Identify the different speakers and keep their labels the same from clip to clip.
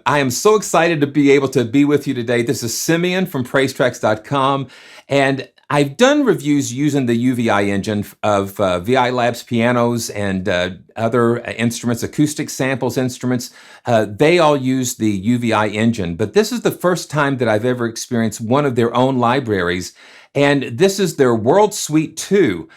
Speaker 1: I am so excited to be able to be with you today. This is Simeon from PraiseTracks.com, and I've done reviews using the UVI engine of VI Labs pianos and other instruments, acoustic samples instruments. They all use the UVI engine, but this is the first time that I've ever experienced one of their own libraries, and this is their World Suite 2.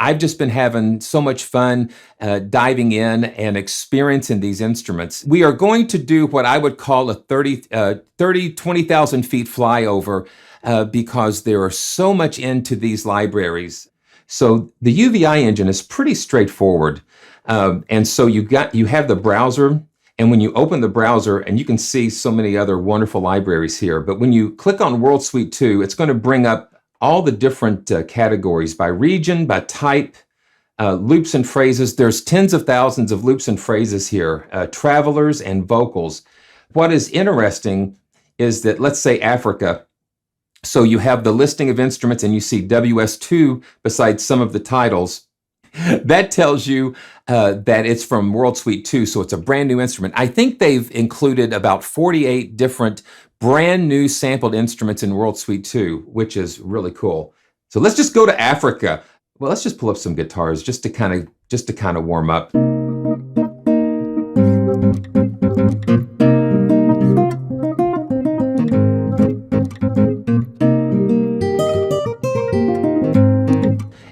Speaker 1: I've just been having so much fun diving in and experiencing these instruments. We are going to do what I would call a 20,000 feet flyover because there are so much into these libraries. So the UVI engine is pretty straightforward. And so you have the browser, and when you open the browser, and you can see so many other wonderful libraries here, but when you click on World Suite 2, it's going to bring up all the different categories by region, by type, loops and phrases. There's tens of thousands of loops and phrases here, travelers and vocals. What is interesting is that, let's say Africa, so you have the listing of instruments and you see WS2 beside some of the titles. That tells you that it's from World Suite 2, so it's a brand new instrument. I think they've included about 48 different brand new sampled instruments in World Suite 2, which is really cool. So let's just go to Africa. Well, let's just pull up some guitars just to kind of warm up.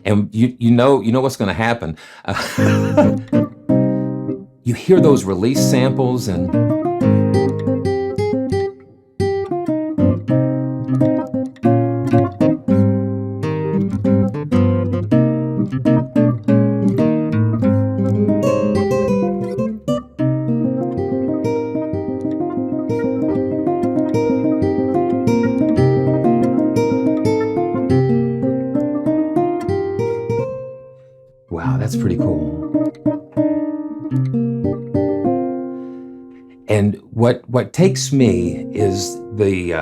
Speaker 1: And you know what's going to happen. You hear those release samples and wow, that's pretty cool. And what takes me is the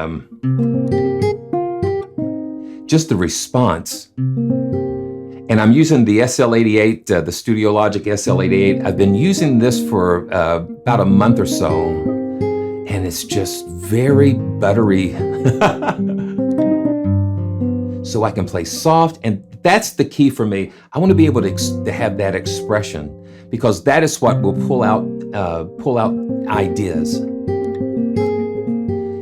Speaker 1: just the response. And I'm using the SL88, the Studio Logic SL88. I've been using this for about a month or so, and it's just very buttery. So I can play soft, and that's the key for me. I want to be able to have that expression, because that is what will pull out ideas.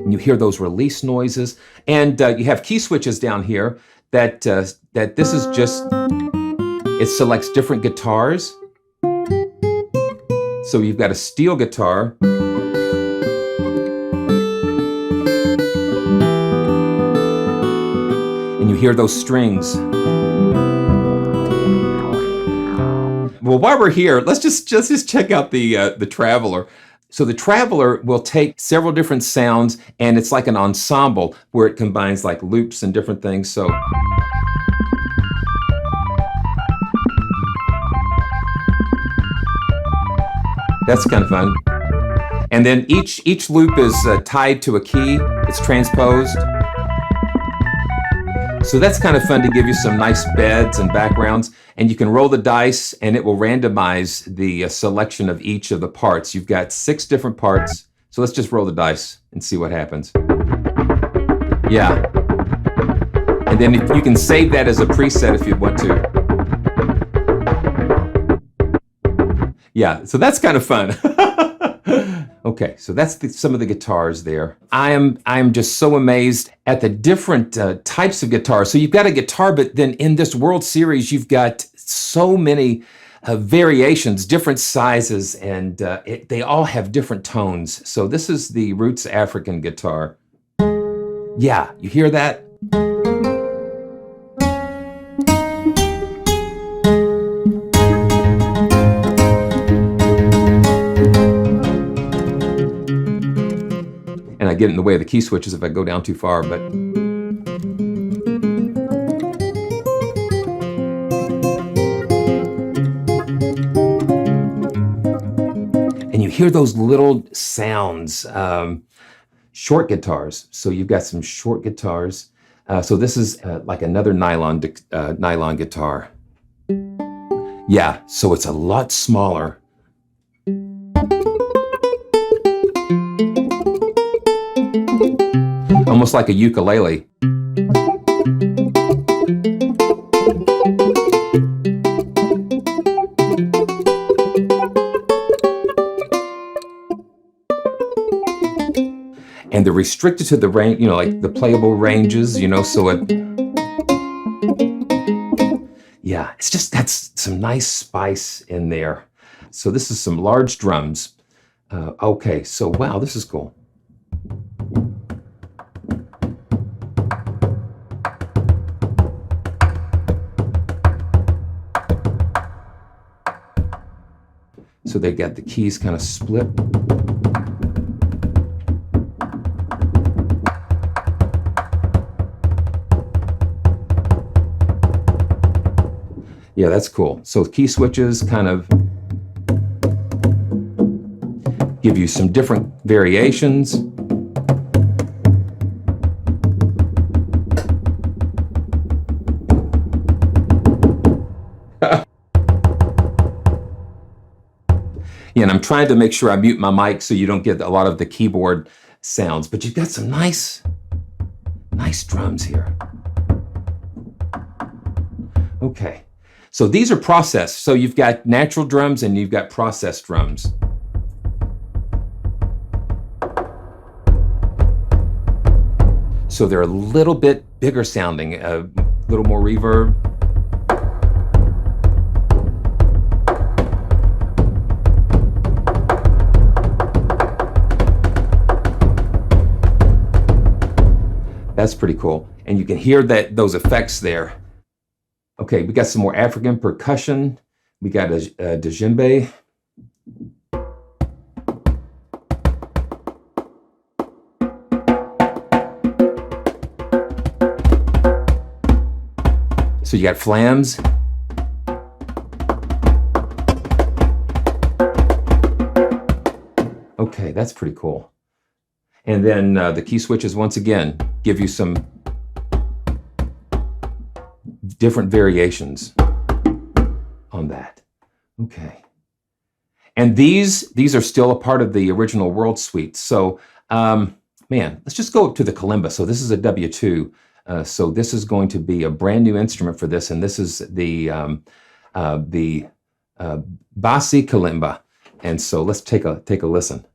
Speaker 1: And you hear those release noises, and you have key switches down here that this is just, it selects different guitars. So you've got a steel guitar. And you hear those strings. Well, while we're here, let's just check out the Traveler. So the Traveler will take several different sounds, and it's like an ensemble where it combines like loops and different things. So that's kind of fun. And then each loop is tied to a key. It's transposed. So that's kind of fun to give you some nice beds and backgrounds. And you can roll the dice, and it will randomize the selection of each of the parts. You've got 6 different parts. So let's just roll the dice and see what happens. Yeah. And then you can save that as a preset if you want to. Yeah, so that's kind of fun. Okay, so that's some of the guitars there. I am just so amazed at the different types of guitars. So you've got a guitar, but then in this World Series, you've got so many variations, different sizes, and they all have different tones. So this is the Roots African guitar. Yeah, you hear that? And I get in the way of the key switches if I go down too far, but and you hear those little sounds, short guitars. So you've got some short guitars. So this is like another nylon guitar. Yeah, so it's a lot smaller. almost like a ukulele. And they're restricted to the range, you know, like the playable ranges, you know, so it, yeah, it's just got some nice spice in there. So this is some large drums. Okay, so wow, this is cool. So they got the keys kind of split. Yeah, that's cool. So key switches kind of give you some different variations. Yeah, and I'm trying to make sure I mute my mic so you don't get a lot of the keyboard sounds, but you've got some nice drums here. Okay. So these are processed. So you've got natural drums and you've got processed drums. So they're a little bit bigger sounding, a little more reverb. That's pretty cool. And you can hear those effects there. Okay, we got some more African percussion. We got a djembe. So you got flams. Okay, that's pretty cool. And then the key switches, once again, give you some different variations on that. Okay. And these are still a part of the original World Suite. So, man, let's just go up to the kalimba. So this is a W2. So this is going to be a brand new instrument for this, and this is the Basi kalimba. And so let's take a listen.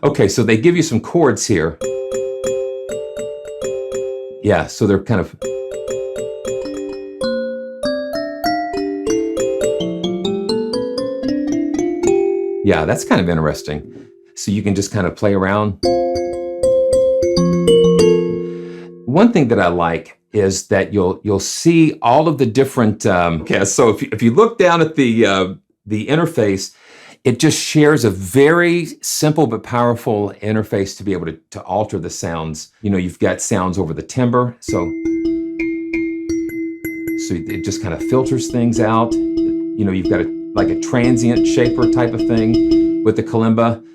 Speaker 1: Okay, so they give you some chords here. Yeah, so they're kind of... Yeah, that's kind of interesting. So you can just kind of play around. One thing that I like is that you'll see all of the different... yeah, so if you look down at the interface, it just shares a very simple but powerful interface to be able to alter the sounds. You know, you've got sounds over the timbre, so it just kind of filters things out. You know, you've got like a transient shaper type of thing with the kalimba.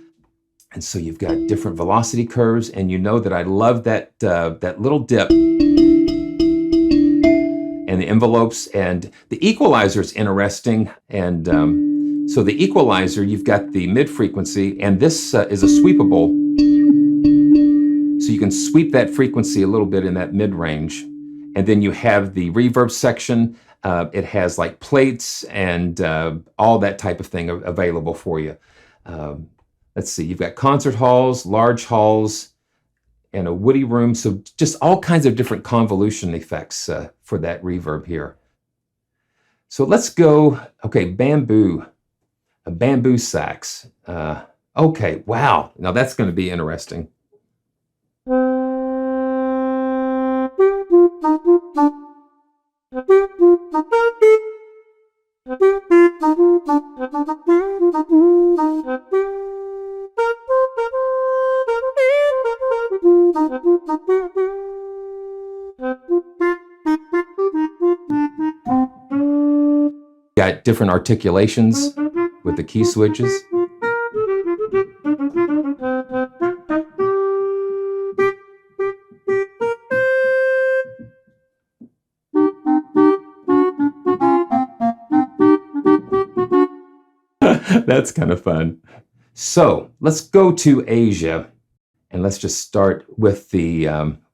Speaker 1: And so you've got different velocity curves, and you know that I love that little dip and the envelopes, and the equalizer is interesting. And so the equalizer, you've got the mid frequency, and this is a sweepable. So you can sweep that frequency a little bit in that mid range. And then you have the reverb section. It has like plates and all that type of thing available for you. Let's see, you've got concert halls, large halls, and a woody room. So just all kinds of different convolution effects for that reverb here. So let's go, okay, bamboo. A bamboo sax. Okay, wow. Now that's going to be interesting. Got different articulations with the key switches. That's kind of fun. So let's go to Asia, and let's just start with the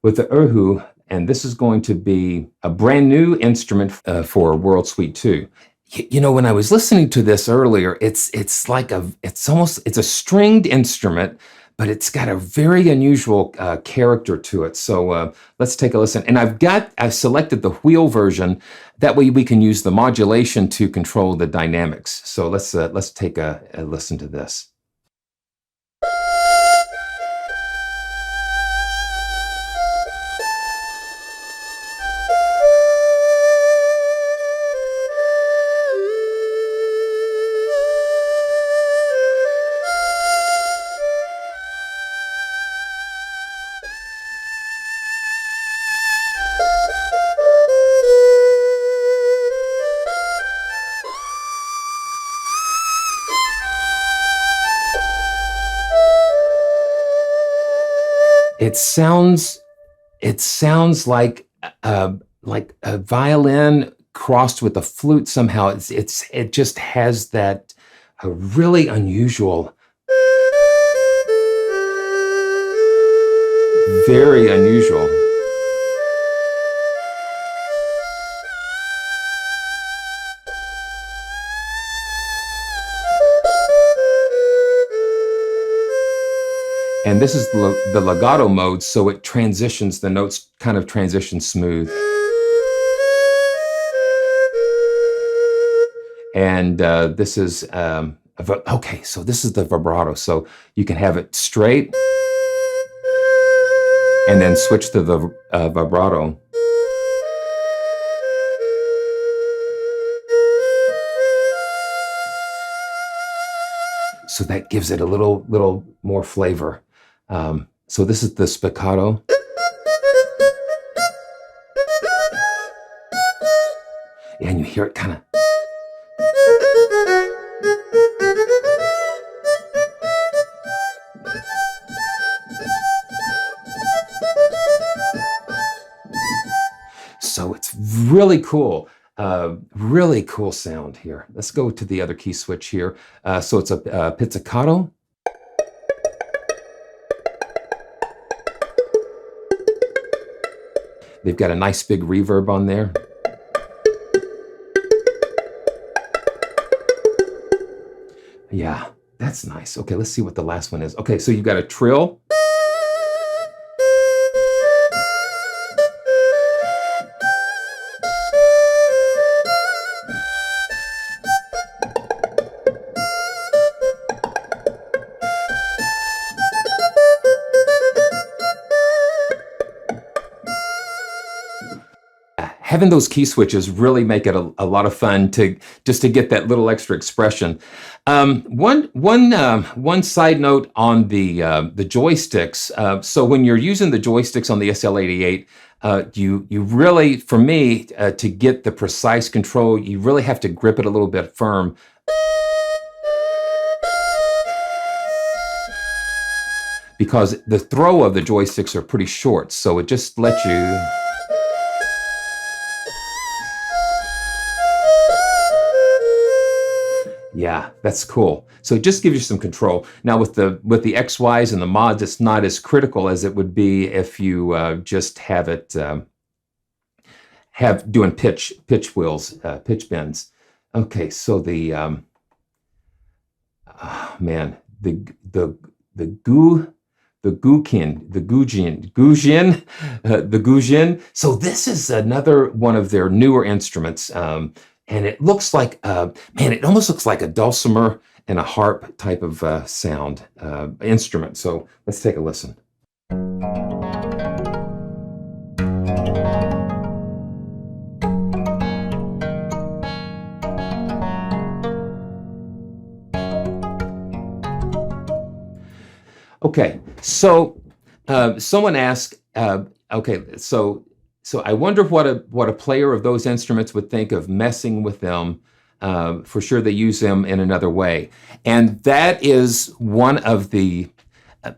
Speaker 1: Erhu, and this is going to be a brand new instrument for World Suite 2. You know, when I was listening to this earlier, it's a stringed instrument, but it's got a very unusual character to it. So let's take a listen. And I've selected the wheel version. That way we can use the modulation to control the dynamics. So let's take a listen to this. It sounds like a violin crossed with a flute somehow. It just has that really unusual, very unusual. And this is the legato mode, so it transitions, the notes kind of transition smooth. And this is, okay, so this is the vibrato. So you can have it straight and then switch to the vibrato. So that gives it a little more flavor. So this is the spiccato. And you hear it kind of. So it's really cool. Really cool sound here. Let's go to the other key switch here. So it's a pizzicato. They've got a nice big reverb on there. Yeah, that's nice. Okay, let's see what the last one is. Okay, so you've got a trill. Having those key switches really make it a lot of fun to get that little extra expression. One side note on the joysticks. So when you're using the joysticks on the SL88, you really, for me, to get the precise control, you really have to grip it a little bit firm. Because the throw of the joysticks are pretty short, so it just lets you. Yeah, that's cool. So it just gives you some control. Now with the XYs and the mods, it's not as critical as it would be if you just have it doing pitch wheels, pitch bends. Okay, so the Guqin. So this is another one of their newer instruments. And it looks like, it almost looks like a dulcimer and a harp type of sound instrument. So let's take a listen. Okay, so someone asked, so I wonder what a player of those instruments would think of messing with them. For sure they use them in another way. And that is one of the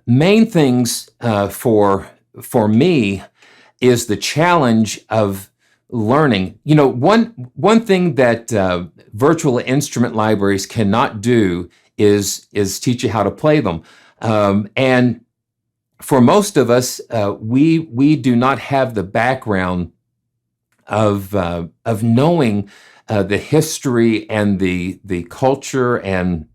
Speaker 1: main things for me is the challenge of learning. One thing that virtual instrument libraries cannot do is teach you how to play them. And for most of us, we do not have the background of knowing the history and the culture and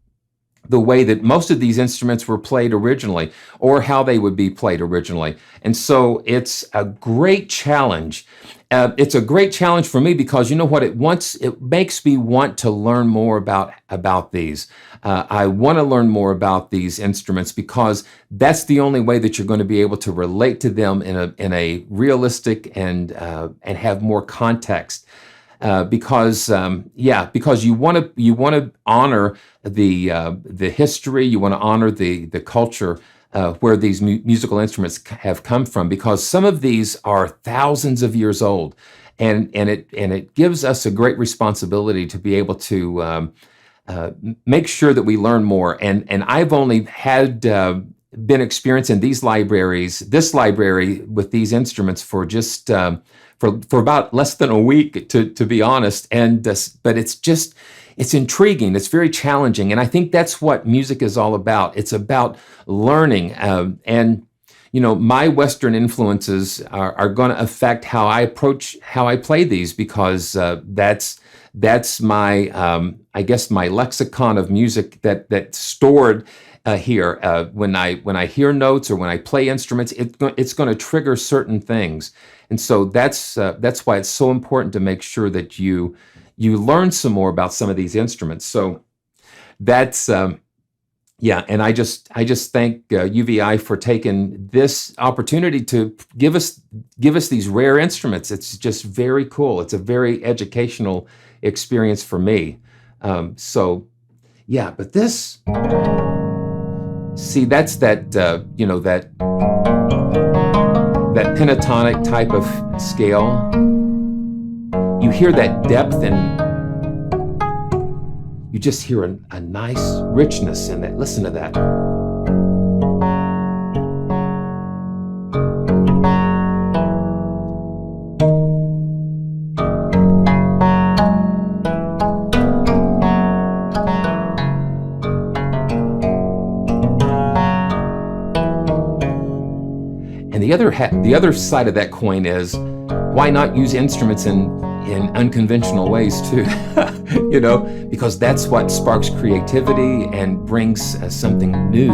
Speaker 1: the way that most of these instruments were played originally, or how they would be played originally. And so it's a great challenge. It's a great challenge for me because you know what? It makes me want to learn more about these. I want to learn more about these instruments because that's the only way that you're going to be able to relate to them in a realistic and have more context. Because you want to honor the history, you want to honor the culture where these musical instruments have come from, because some of these are thousands of years old, and it gives us a great responsibility to be able to make sure that we learn more. And I've only had been experiencing this library with these instruments for just for about less than a week, to be honest. And but it's intriguing. It's very challenging, and I think that's what music is all about. It's about learning, and you know, my Western influences are going to affect how I play these, because that's my I guess my lexicon of music that's stored here. When I hear notes or when I play instruments, it's going to trigger certain things. And so that's why it's so important to make sure that you learn some more about some of these instruments. So that's and I just thank UVI for taking this opportunity to give us these rare instruments. It's just very cool. It's a very educational experience for me. But this, see, that's that that pentatonic type of scale. You hear that depth, and you just hear a nice richness in that. Listen to that. And the other side of that coin is, why not use instruments in unconventional ways too? You know, because that's what sparks creativity and brings something new.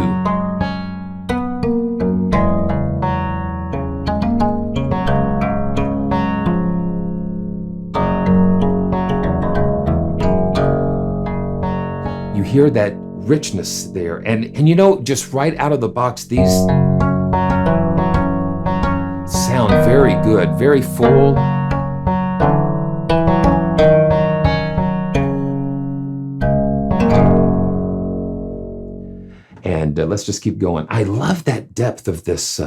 Speaker 1: You hear that richness there, and you know, just right out of the box, these sound very good, very full. And let's just keep going. I love that depth of this.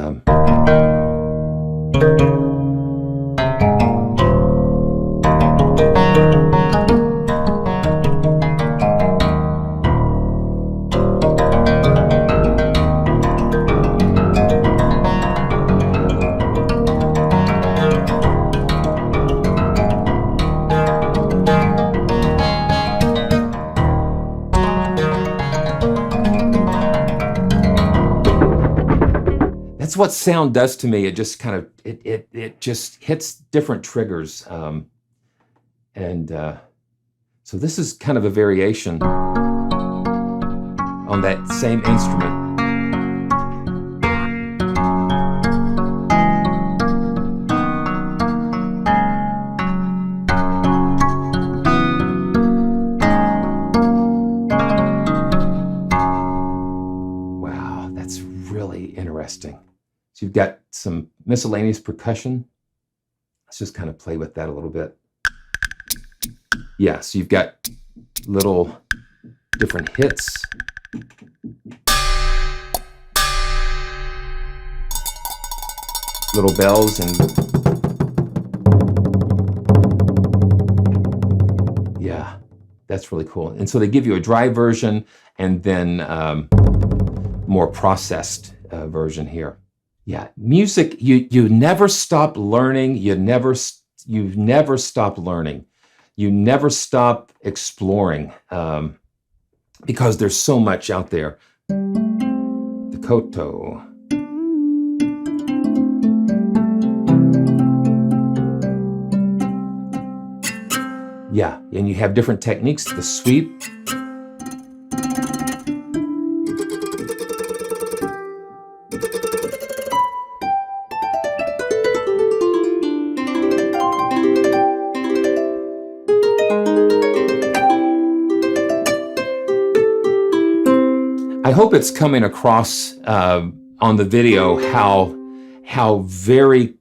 Speaker 1: That's what sound does to me. It just kind of it just hits different triggers, so this is kind of a variation on that same instrument. Wow, that's really interesting. So you've got some miscellaneous percussion. Let's just kind of play with that a little bit. Yeah, so you've got little different hits. Little bells, and yeah, that's really cool. And so they give you a dry version and then more processed version here. Yeah, music, you never stop learning. You never stop learning. You never stop exploring. because there's so much out there. The Koto. Yeah, and you have different techniques. The sweep. I hope it's coming across on the video how very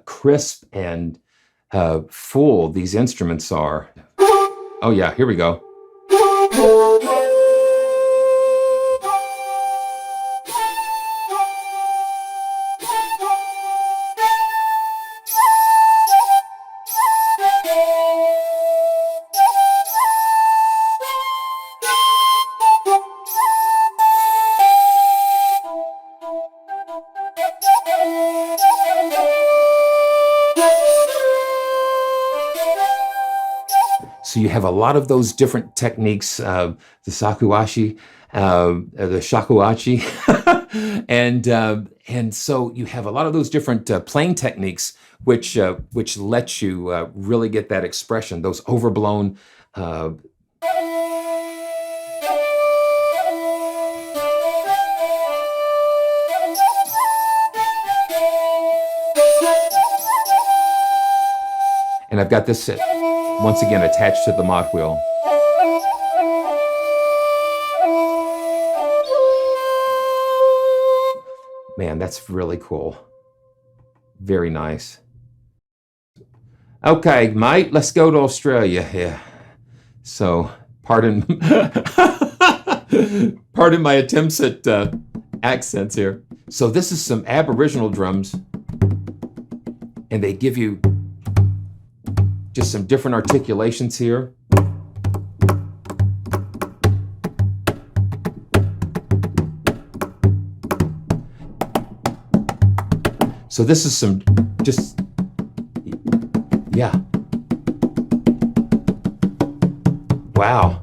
Speaker 1: crisp and full these instruments are. Oh yeah, here we go. So you have a lot of those different techniques, the Shakuhachi, and so you have a lot of those different playing techniques, which let you really get that expression, those overblown. And I've got this once again attached to the mod wheel. Man, that's really cool. Very nice. Okay, mate, let's go to Australia here. So, pardon my attempts at accents here. So this is some Aboriginal drums, and they give you just some different articulations here. So this is some just, yeah. Wow.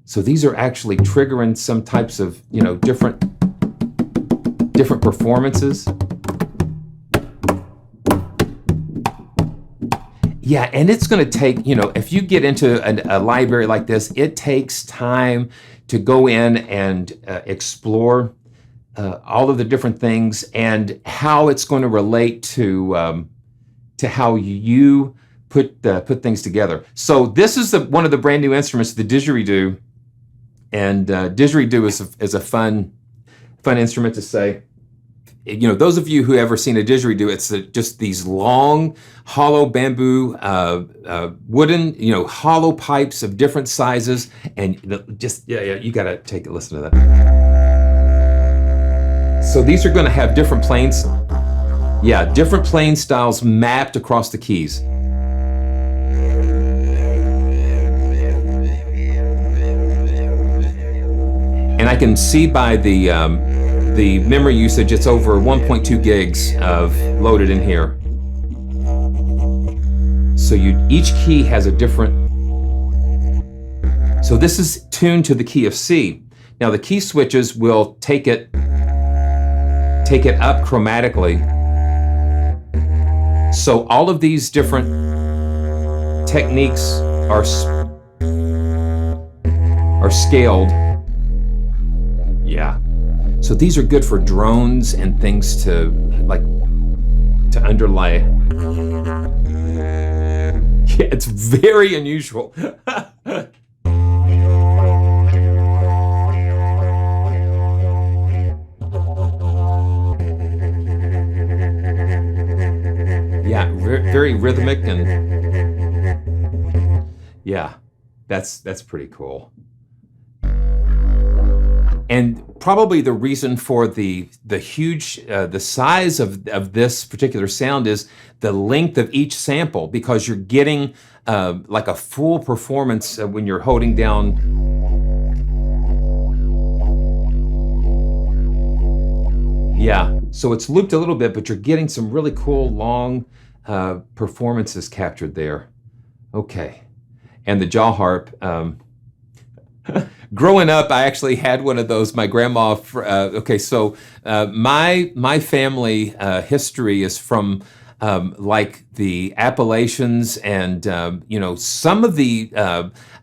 Speaker 1: So these are actually triggering some types of, different performances. Yeah, and it's going to take, if you get into a library like this, it takes time to go in and explore all of the different things and how it's going to relate to how you put things together. So this is one of the brand new instruments, the Didgeridoo, and Didgeridoo is a fun instrument to say. Those of you who ever seen a didgeridoo, it's just these long, hollow bamboo, wooden, hollow pipes of different sizes, and you gotta take a listen to that. So these are going to have different planes, different playing styles mapped across the keys. And I can see by the memory usage, it's over 1.2 gigs of loaded in here. So each key has a different. So this is tuned to the key of C. Now the key switches will take it up chromatically. So all of these different techniques are scaled. Yeah. So these are good for drones and things to underlay. Yeah, it's very unusual. Yeah, very rhythmic, and yeah, that's pretty cool. And probably the reason for the huge, the size of this particular sound is the length of each sample, because you're getting like a full performance when you're holding down. Yeah, so it's looped a little bit, but you're getting some really cool long performances captured there. Okay. and the jaw harp. Growing up, I actually had one of those. My grandma. Okay, so my family history is from like the Appalachians, and you know, some of the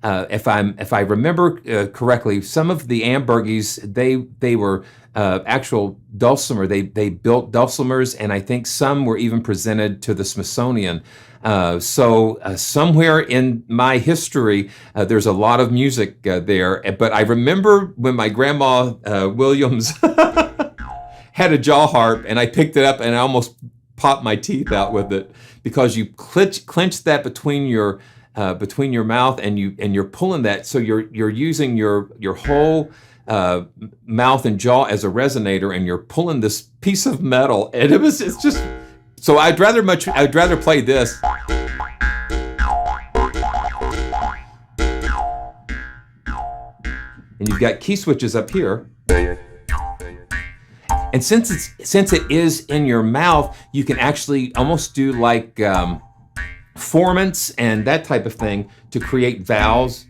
Speaker 1: if I remember correctly, some of the Ambergies, they were actual dulcimer. They built dulcimers, and I think some were even presented to the Smithsonian. So somewhere in my history, there's a lot of music there. But I remember when my grandma Williams had a jaw harp, and I picked it up and I almost popped my teeth out with it, because you clench that between your mouth, and you're pulling that, so you're using your whole mouth and jaw as a resonator, and you're pulling this piece of metal, and it's just. So I'd rather play this. And you've got key switches up here. And since it is in your mouth, you can actually almost do like formants and that type of thing to create vowels.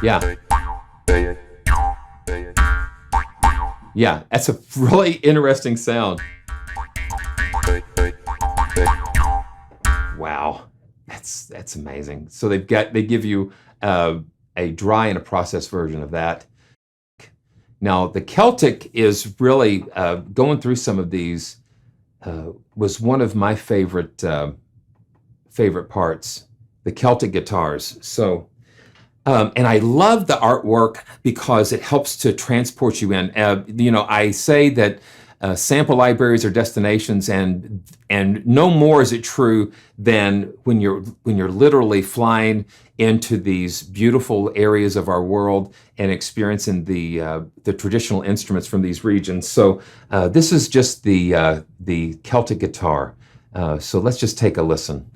Speaker 1: Yeah. Yeah, that's a really interesting sound. Wow, that's amazing. So they give you a dry and a processed version of that. Now the Celtic is really going through some of these was one of my favorite parts, the Celtic guitars. So. And I love the artwork because it helps to transport you in. You know, I say that sample libraries are destinations, and no more is it true than when you're literally flying into these beautiful areas of our world and experiencing the traditional instruments from these regions. So this is just the Celtic guitar. So let's just take a listen.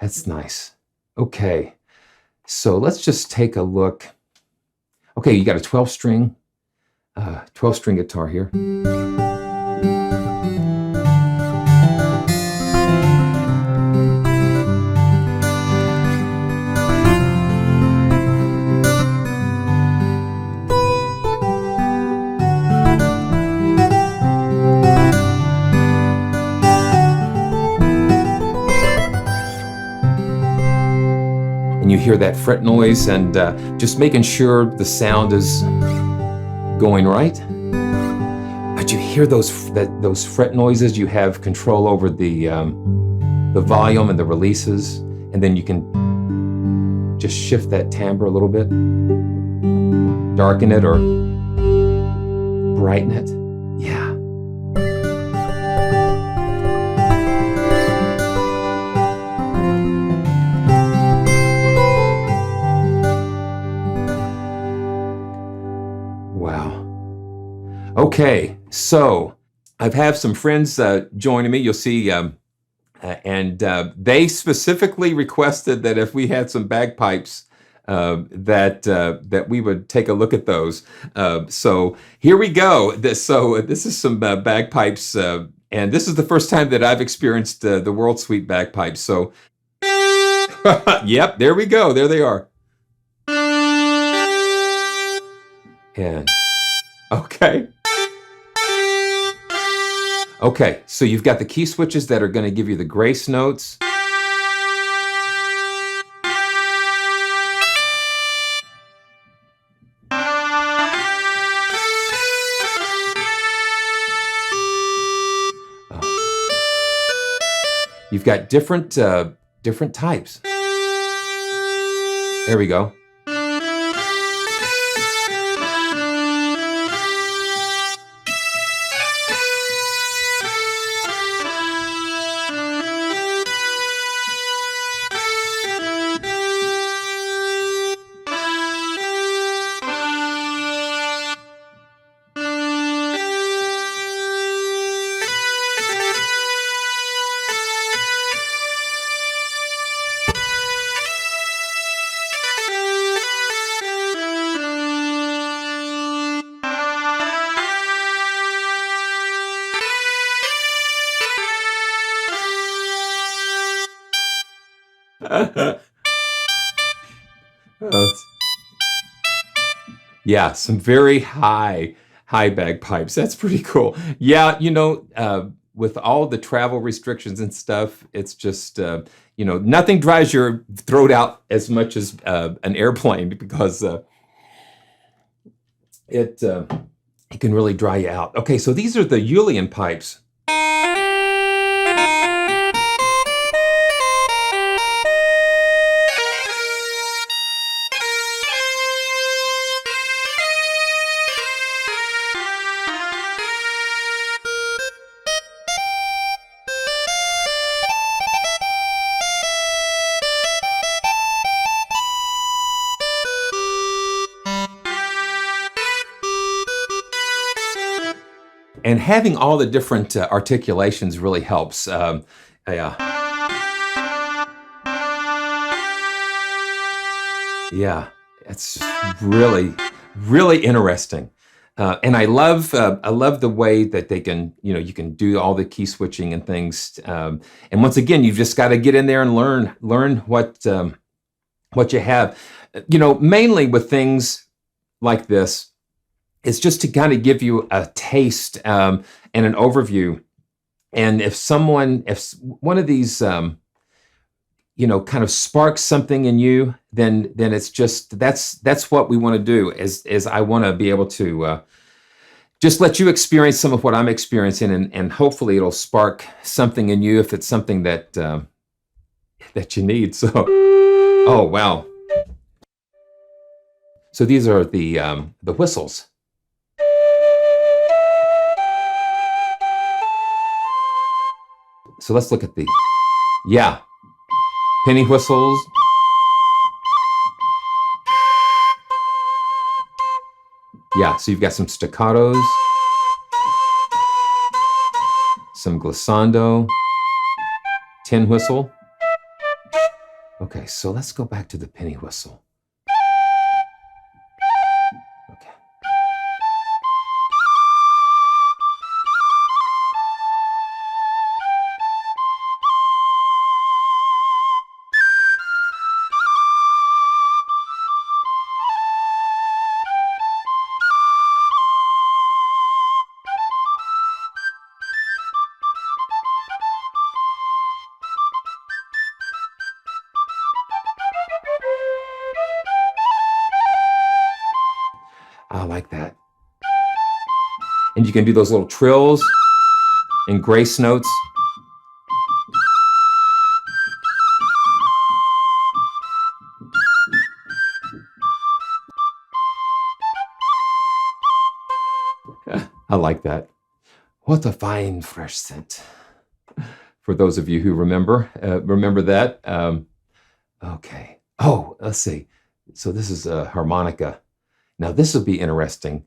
Speaker 1: That's nice. Okay, so let's just take a look. Okay, you got a 12-string guitar here. You hear that fret noise, and just making sure the sound is going right. But you hear those fret noises. You have control over the volume and the releases, and then you can just shift that timbre a little bit, darken it or brighten it. Yeah. Okay, so I've had some friends joining me. You'll see, and they specifically requested that if we had some bagpipes, that we would take a look at those. So here we go. This is some bagpipes, and this is the first time that I've experienced the World Suite bagpipes. So, yep, there we go. There they are. And Okay. Okay, so you've got the key switches that are going to give you the grace notes. You've got different types. There we go. Yeah, some very high bagpipes. That's pretty cool. Yeah, with all the travel restrictions and stuff, it's just, nothing dries your throat out as much as an airplane, because it can really dry you out. Okay, so these are the Julian pipes. And having all the different articulations really helps. Yeah, it's really, really interesting. And I love the way that they can, you can do all the key switching and things. And once again, you've just got to get in there and learn what you have. Mainly with things like this, it's just to kind of give you a taste and an overview. And if one of these, kind of sparks something in you, then it's just, that's what we want to do, is I want to be able to just let you experience some of what I'm experiencing, and hopefully it'll spark something in you if it's something that you need. So, oh, wow. So these are the whistles. So let's look at the, penny whistles. Yeah, so you've got some staccatos, some glissando, tin whistle. Okay, so let's go back to the penny whistle. Okay. I like that. And you can do those little trills and grace notes. I like that. What a fine, fresh scent. For those of you who remember that. Okay. Oh, let's see. So this is a harmonica. Now this will be interesting.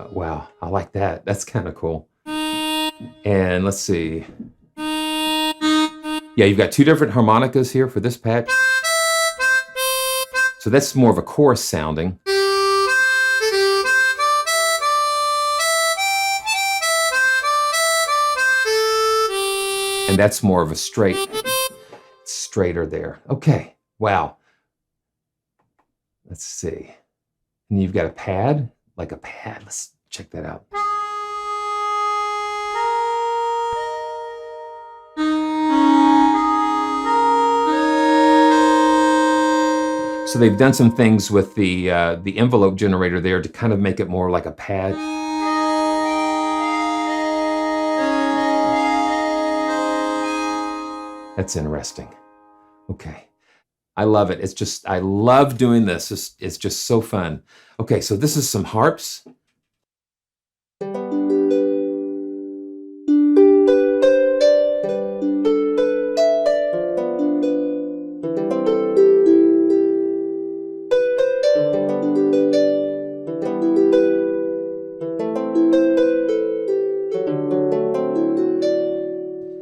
Speaker 1: Wow. that. That's kind of cool. And let's see. Yeah, you've got two different harmonicas here for this patch. So that's more of a chorus sounding. And that's more of a straighter there. Okay, wow. Let's see. And you've got a pad, like a pad. Let's check that out. So they've done some things with the envelope generator there to kind of make it more like a pad. That's interesting. Okay. I love it. It's just, I love doing this. It's just so fun. Okay, so this is some harps.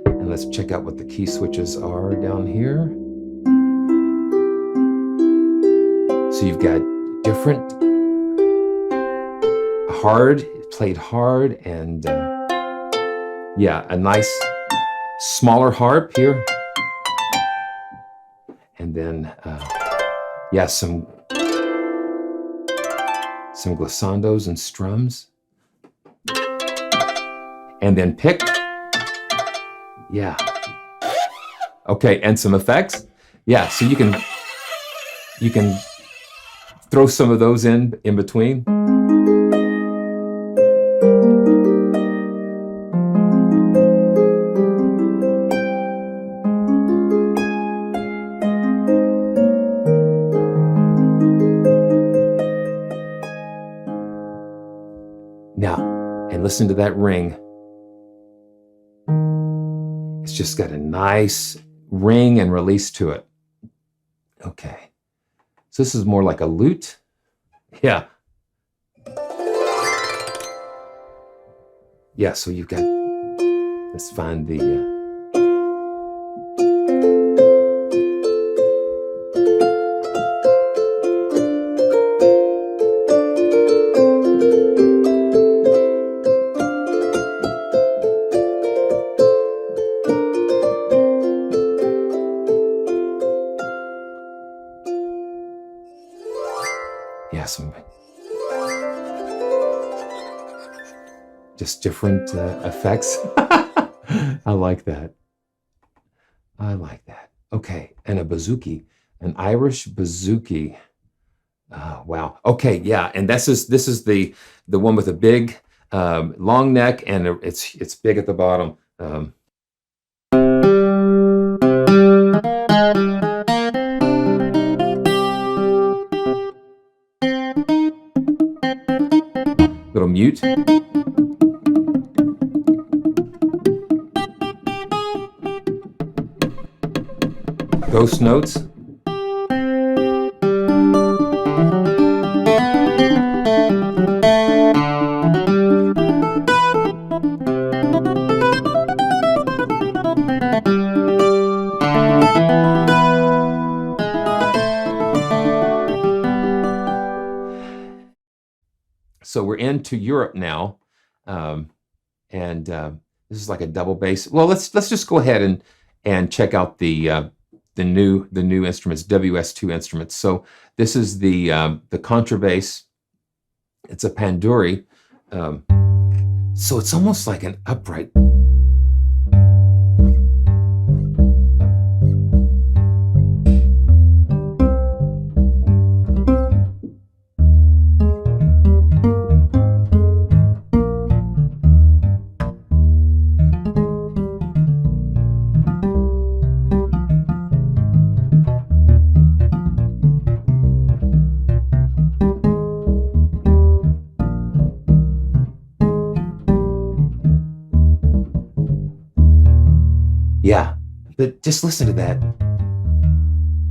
Speaker 1: And let's check out what the key switches are down here. So you've got different hard, played hard, and yeah, a nice smaller harp here. And then, yeah, some glissandos and strums. And then pick. Yeah. Okay, and some effects. Yeah, so you can throw some of those in between. Now, and listen to that ring. It's just got a nice ring and release to it. Okay. So this is more like a lute. Yeah. Yeah, so you've got, let's find the, yeah, some just different effects. I like that. I like that. Okay, and a bouzouki, an Irish bouzouki. Wow. Okay, yeah, and this is the one with a big long neck, and it's big at the bottom. Little mute. Ghost notes. So we're into Europe now, and this is like a double bass. Well, let's just go ahead and check out the new instruments, WS2 instruments. So this is the contrabass. It's a Panduri, so it's almost like an upright. Yeah, but just listen to that.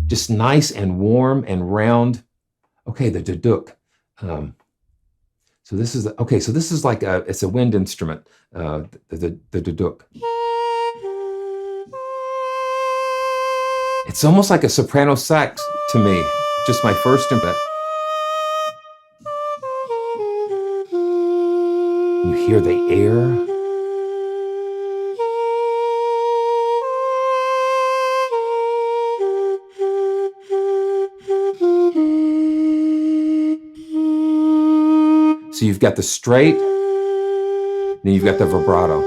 Speaker 1: Just nice and warm and round. Okay, the Duduk. So this is okay. So this is like it's a wind instrument, the Duduk. It's almost like a soprano sax to me. Just my first impression. You hear the air. So you've got the straight, then you've got the vibrato.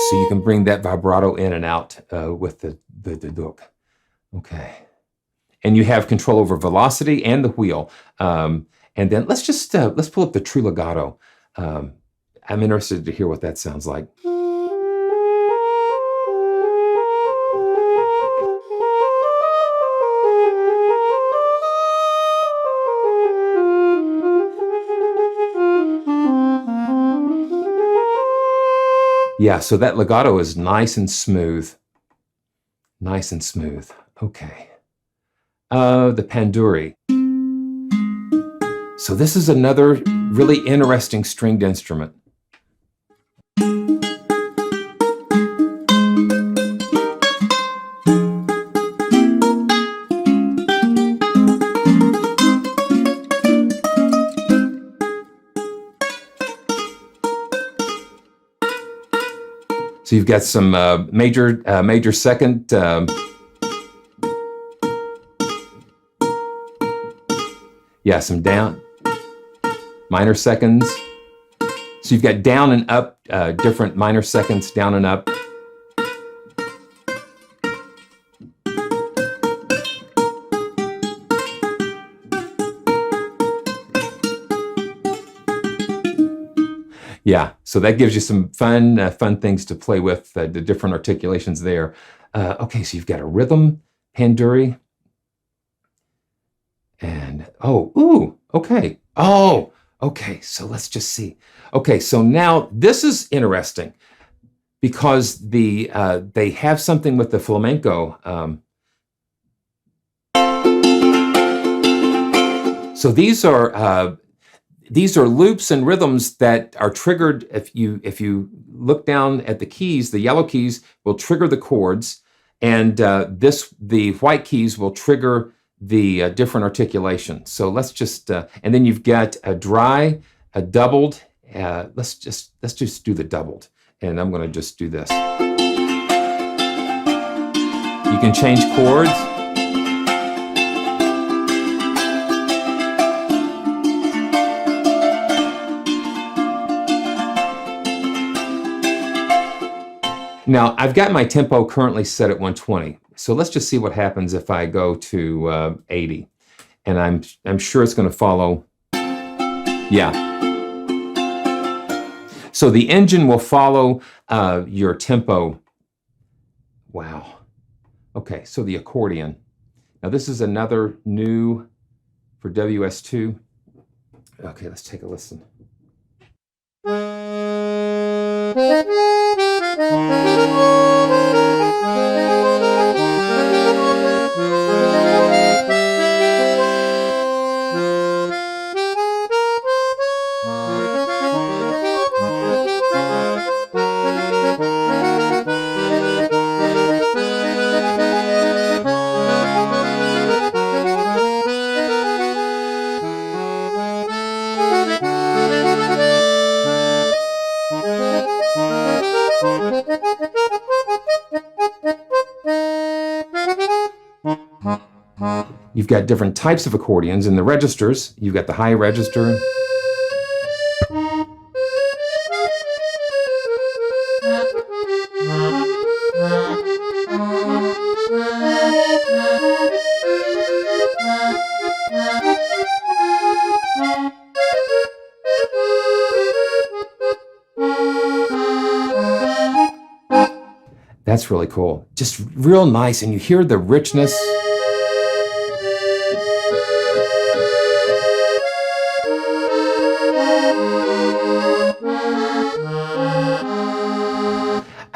Speaker 1: So you can bring that vibrato in and out with the Duduk. Okay. And you have control over velocity and the wheel. And then let's pull up the true legato. I'm interested to hear what that sounds like. Yeah, so that legato is nice and smooth. Nice and smooth. Okay. The Panduri. So this is another really interesting stringed instrument. So you've got some major second. Yeah, some down, minor seconds. So you've got down and up, different minor seconds, down and up. Yeah, so that gives you some fun things to play with, the different articulations there. Okay, so you've got a rhythm, Panduri. And, okay. Oh, okay, so let's just see. Okay, so now this is interesting because they have something with the flamenco. So these are loops and rhythms that are triggered if you look down at the keys. The yellow keys will trigger the chords, and the white keys will trigger the different articulations. So let's just and then you've got a dry, a doubled. Let's just do the doubled, and I'm going to just do this. You can change chords. Now, I've got my tempo currently set at 120. So let's just see what happens if I go to 80. And I'm sure it's going to follow. Yeah. So the engine will follow your tempo. Wow. Okay, so the accordion. Now this is another new for WS2. Okay, let's take a listen. You've got different types of accordions in the registers. You've got the high register. That's really cool. Just real nice, and you hear the richness.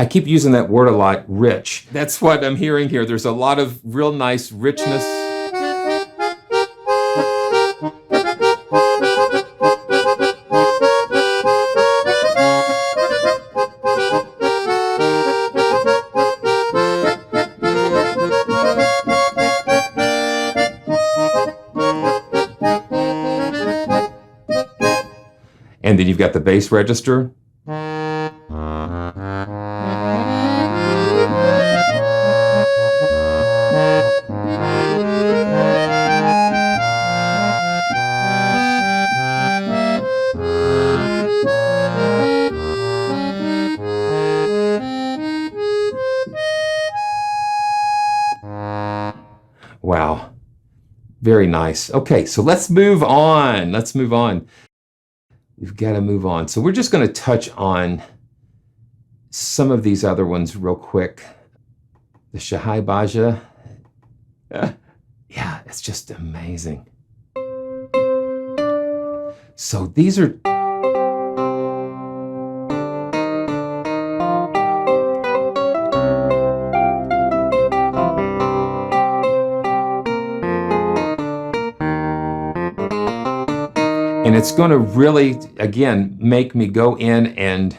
Speaker 1: I keep using that word a lot, rich. That's what I'm hearing here. There's a lot of real nice richness. And then you've got the bass register. Wow. Very nice. Okay, so let's move on. Let's move on. We've got to move on. So we're just going to touch on some of these other ones real quick. The Shahai Baja. Yeah, it's just amazing. So these are... And it's going to really, again, make me go in and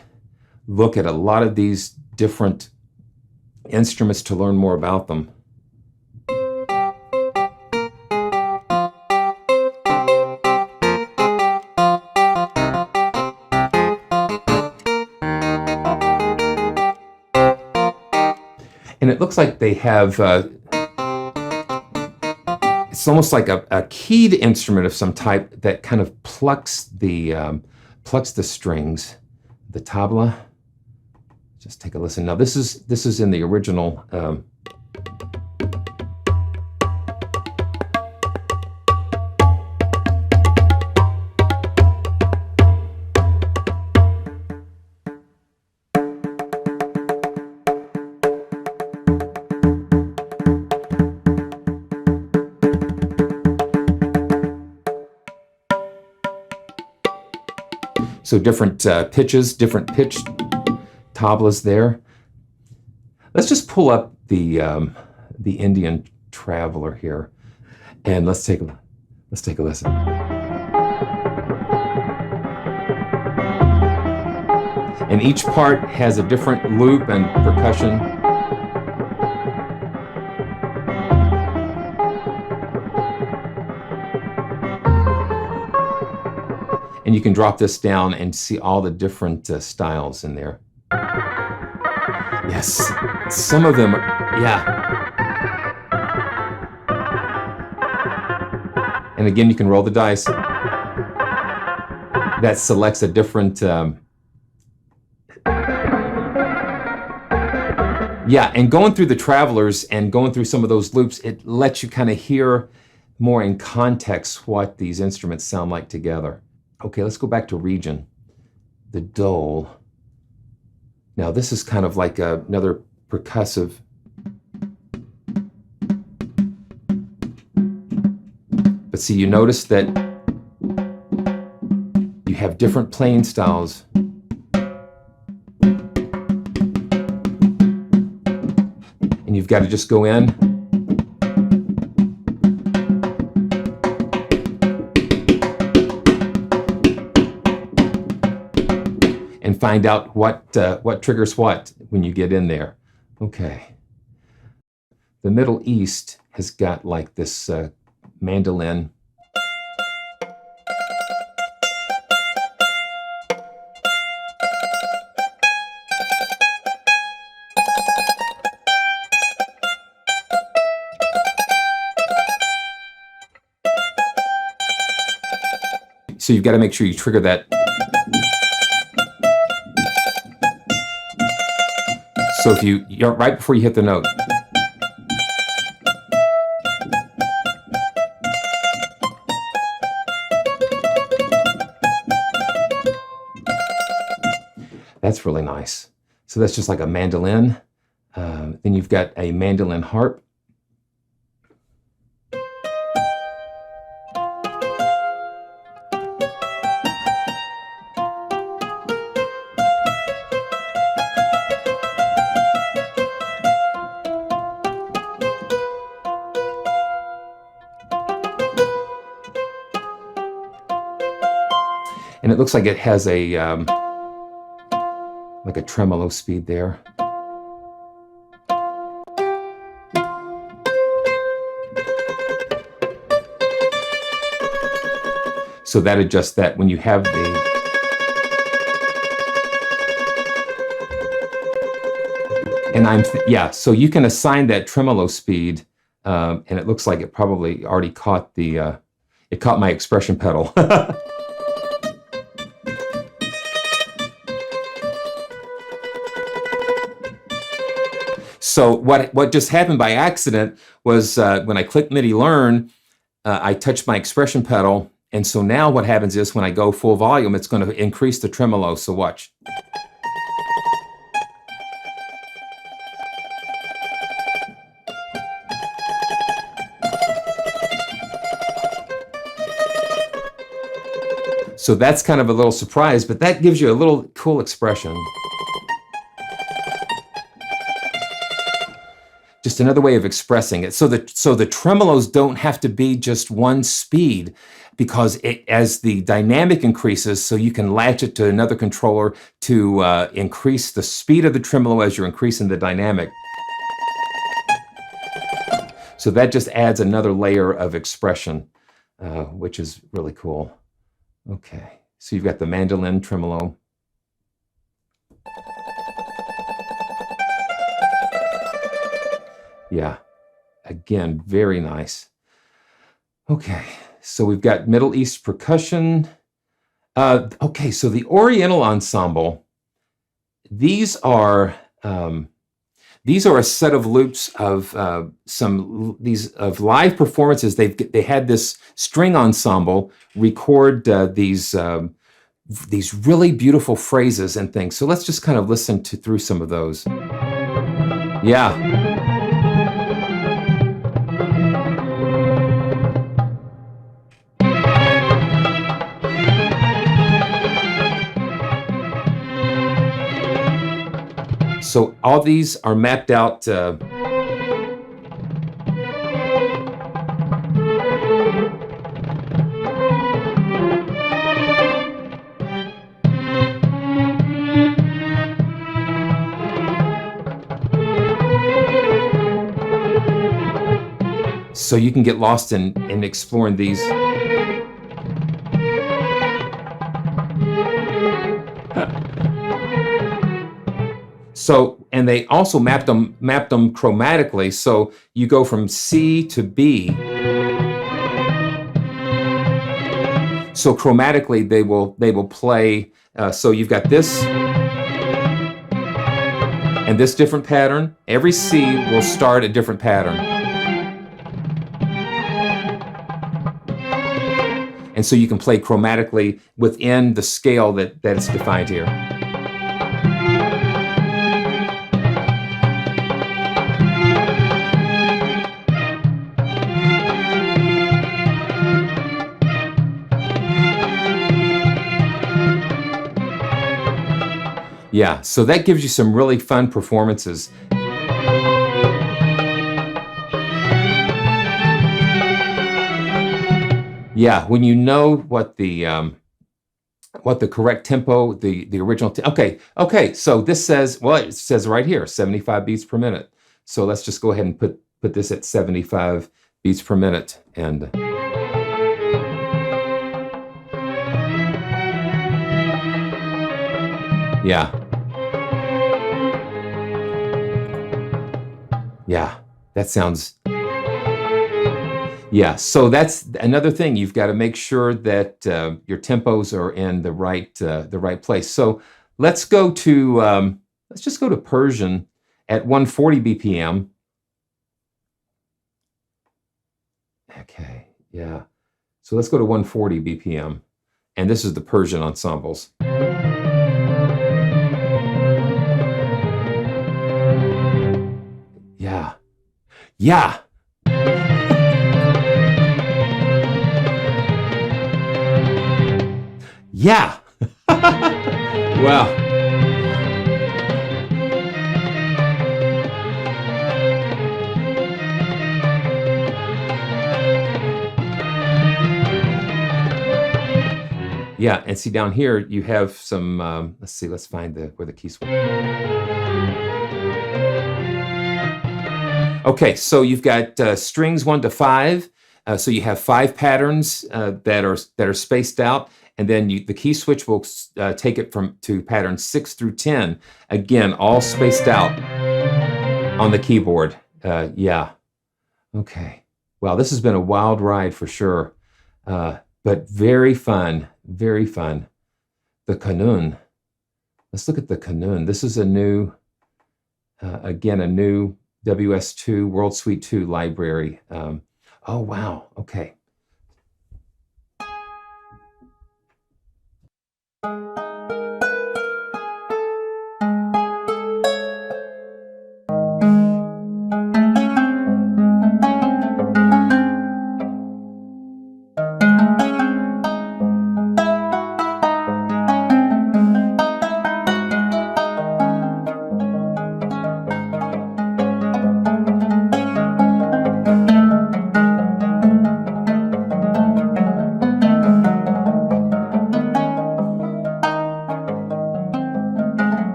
Speaker 1: look at a lot of these different instruments to learn more about them. And it looks like they have... it's almost like a keyed instrument of some type that kind of plucks the strings. The tabla. Just take a listen. Now this is in the original. So different pitches, different pitch tablas there. Let's just pull up the Indian Traveler here, and let's take a listen. And each part has a different loop and percussion. And you can drop this down and see all the different styles in there. Yes, some of them, yeah. And again, you can roll the dice. That selects a different, yeah, and going through the Travelers and going through some of those loops, it lets you kind of hear more in context what these instruments sound like together. Okay, let's go back to region. The Dhol. Now this is kind of like another percussive. But see, you notice that you have different playing styles. And you've got to just go in. Find out what triggers what when you get in there. Okay. The Middle East has got like this mandolin. So you've got to make sure you trigger that. So if you're right before you hit the note. That's really nice. So that's just like a mandolin. Then you've got a mandolin harp. And it looks like it has a like a tremolo speed there. So that adjusts that when you have the... And yeah, so you can assign that tremolo speed, and it looks like it probably already caught the, it caught my expression pedal. So what just happened by accident was when I clicked MIDI learn, I touched my expression pedal. And so now what happens is when I go full volume, it's going to increase the tremolo. So watch. So that's kind of a little surprise, but that gives you a little cool expression. Just another way of expressing it. So the tremolos don't have to be just one speed, because as the dynamic increases, so you can latch it to another controller to increase the speed of the tremolo as you're increasing the dynamic. So that just adds another layer of expression, which is really cool. Okay, so you've got the mandolin tremolo. Yeah, again, very nice. Okay, so we've got Middle East percussion. Okay, so the Oriental Ensemble, these are a set of loops of of live performances. They had this string ensemble record these really beautiful phrases and things. So let's just kind of listen through some of those. Yeah. So all these are mapped out. So you can get lost in exploring these. So, and they also mapped them chromatically. So you go from C to B. So chromatically, they will play. So you've got this and this different pattern. Every C will start a different pattern. And so you can play chromatically within the scale that is defined here. Yeah, so that gives you some really fun performances. Yeah, when you know what the correct tempo, the original. Okay. So this says, well, it says right here, 75 beats per minute. So let's just go ahead and put this at 75 beats per minute, and yeah. Yeah, that sounds... Yeah, so that's another thing. You've got to make sure that your tempos are in the right place. So let's go to let's just go to Persian at 140 BPM. Okay, yeah. So let's go to 140 BPM, and this is the Persian ensembles. Yeah. Yeah. Yeah. Wow. Yeah, and see down here you have some. Let's see. Let's find where the key switch. Okay, so you've got strings 1 to 5. So you have 5 patterns that are spaced out, and then the key switch will take it to patterns 6 through 10. Again, all spaced out on the keyboard. Yeah. Okay. Well, this has been a wild ride for sure, but very fun. Very fun. The kanun. Let's look at the kanun. This is a new, again, a new WS2 World Suite 2 library. Oh, wow. Okay.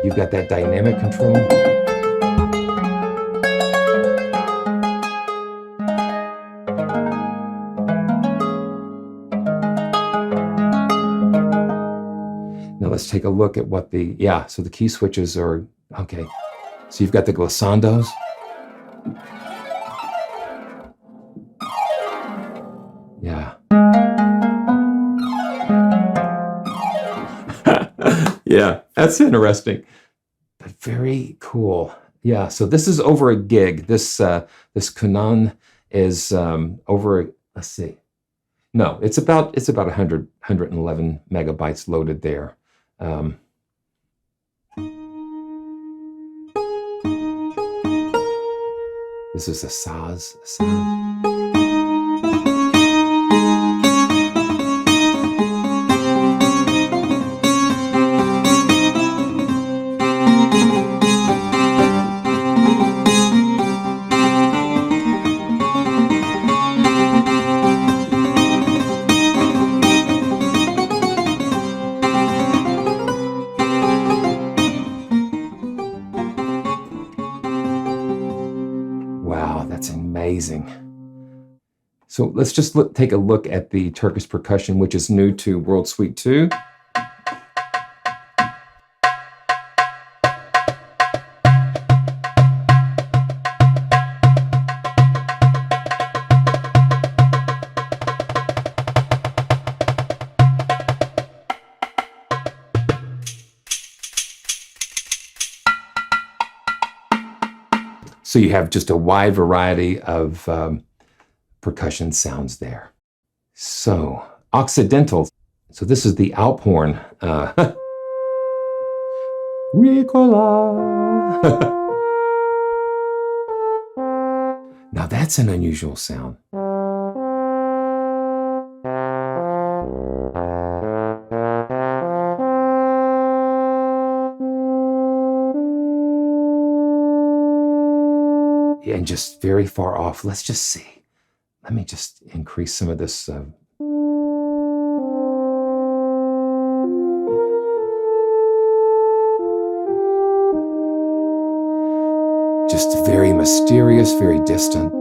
Speaker 1: You've got that dynamic control. Now let's take a look at what so the key switches are, okay. So you've got the glissandos. Yeah. Yeah, that's interesting, but very cool. Yeah, so this is over a gig. This Kunan is over. Let's see. No, it's about 111 megabytes loaded there. This is a saz. Amazing. So let's just take a look at the Turkish percussion, which is new to World Suite 2. So you have just a wide variety of percussion sounds there. So Occidental. So this is the Alp horn. Ricola. Now that's an unusual sound. And just very far off. Let's just see. Let me just increase some of this. Just very mysterious, very distant.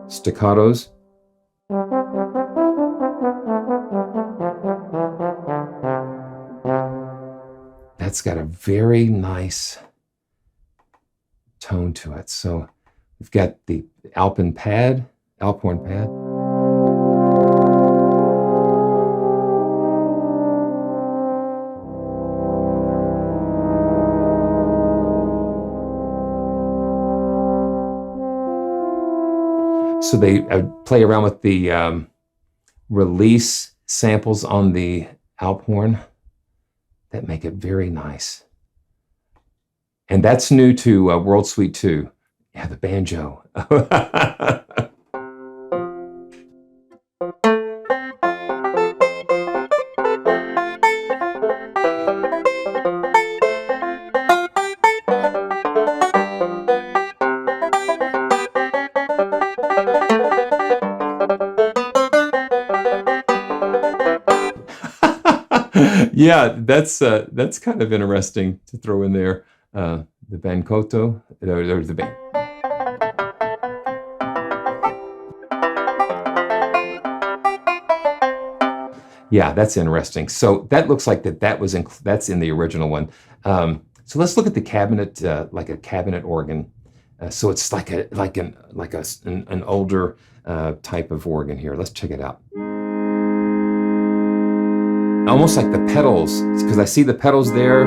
Speaker 1: Staccatos. That's got a very nice tone to it. So we've got the Alphorn pad. So they play around with the release samples on the Alphorn that make it very nice. And that's new to World Suite 2. Yeah, the banjo. Yeah, that's kind of interesting to throw in there. The band Koto, or the band. Yeah, that's interesting. So that looks like that was that's in the original one. So let's look at the cabinet, like a cabinet organ. So it's like an older type of organ here. Let's check it out. Almost like the pedals, because I see the pedals there.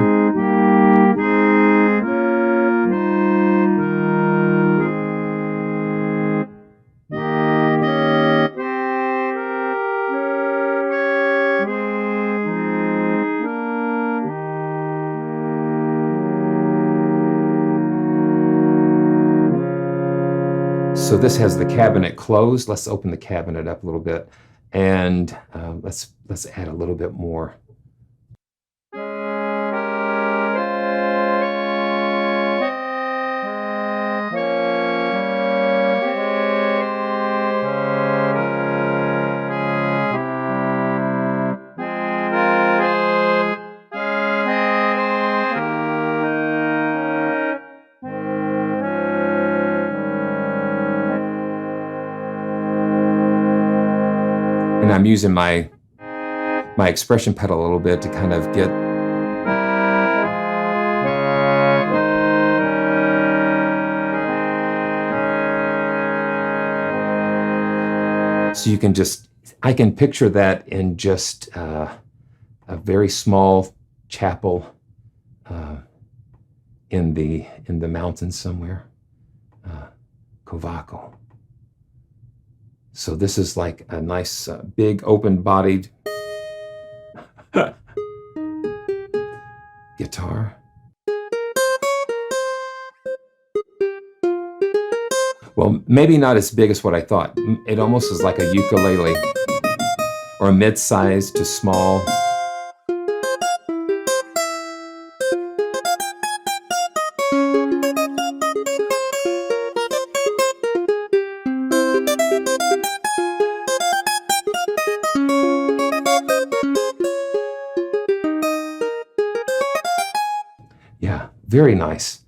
Speaker 1: So this has the cabinet closed. Let's open the cabinet up a little bit, and let's add a little bit more. And I'm using my expression pedal a little bit to kind of get. So you can I can picture that in just a very small chapel in the mountains somewhere, Kovako. So this is like a nice, big, open-bodied guitar. Well, maybe not as big as what I thought. It almost is like a ukulele, or a mid-sized to small. Yeah, very nice.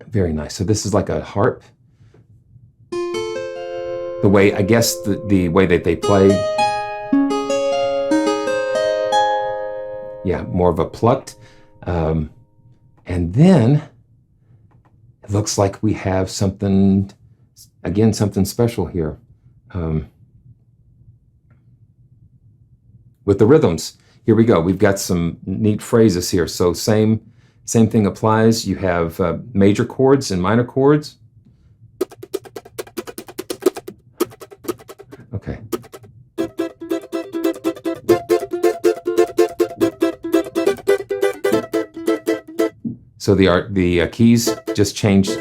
Speaker 1: Very nice. So this is like a harp. The way, I guess, the way that they play. Yeah, more of a plucked. And then it looks like we have something, again, something special here. With the rhythms. Here we go. We've got some neat phrases here. So same thing applies. You have major chords and minor chords. Okay. So the keys just changed.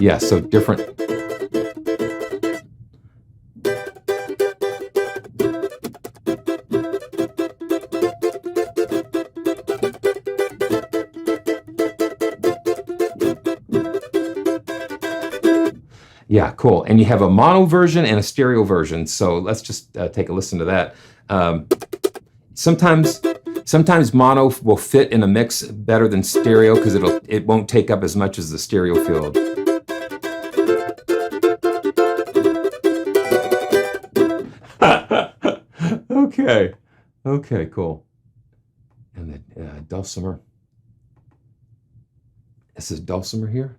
Speaker 1: Yeah, so different. Yeah, cool. And you have a mono version and a stereo version. So let's just take a listen to that. Sometimes mono will fit in a mix better than stereo because it won't take up as much as the stereo field. Okay, cool. And the dulcimer. This is dulcimer here.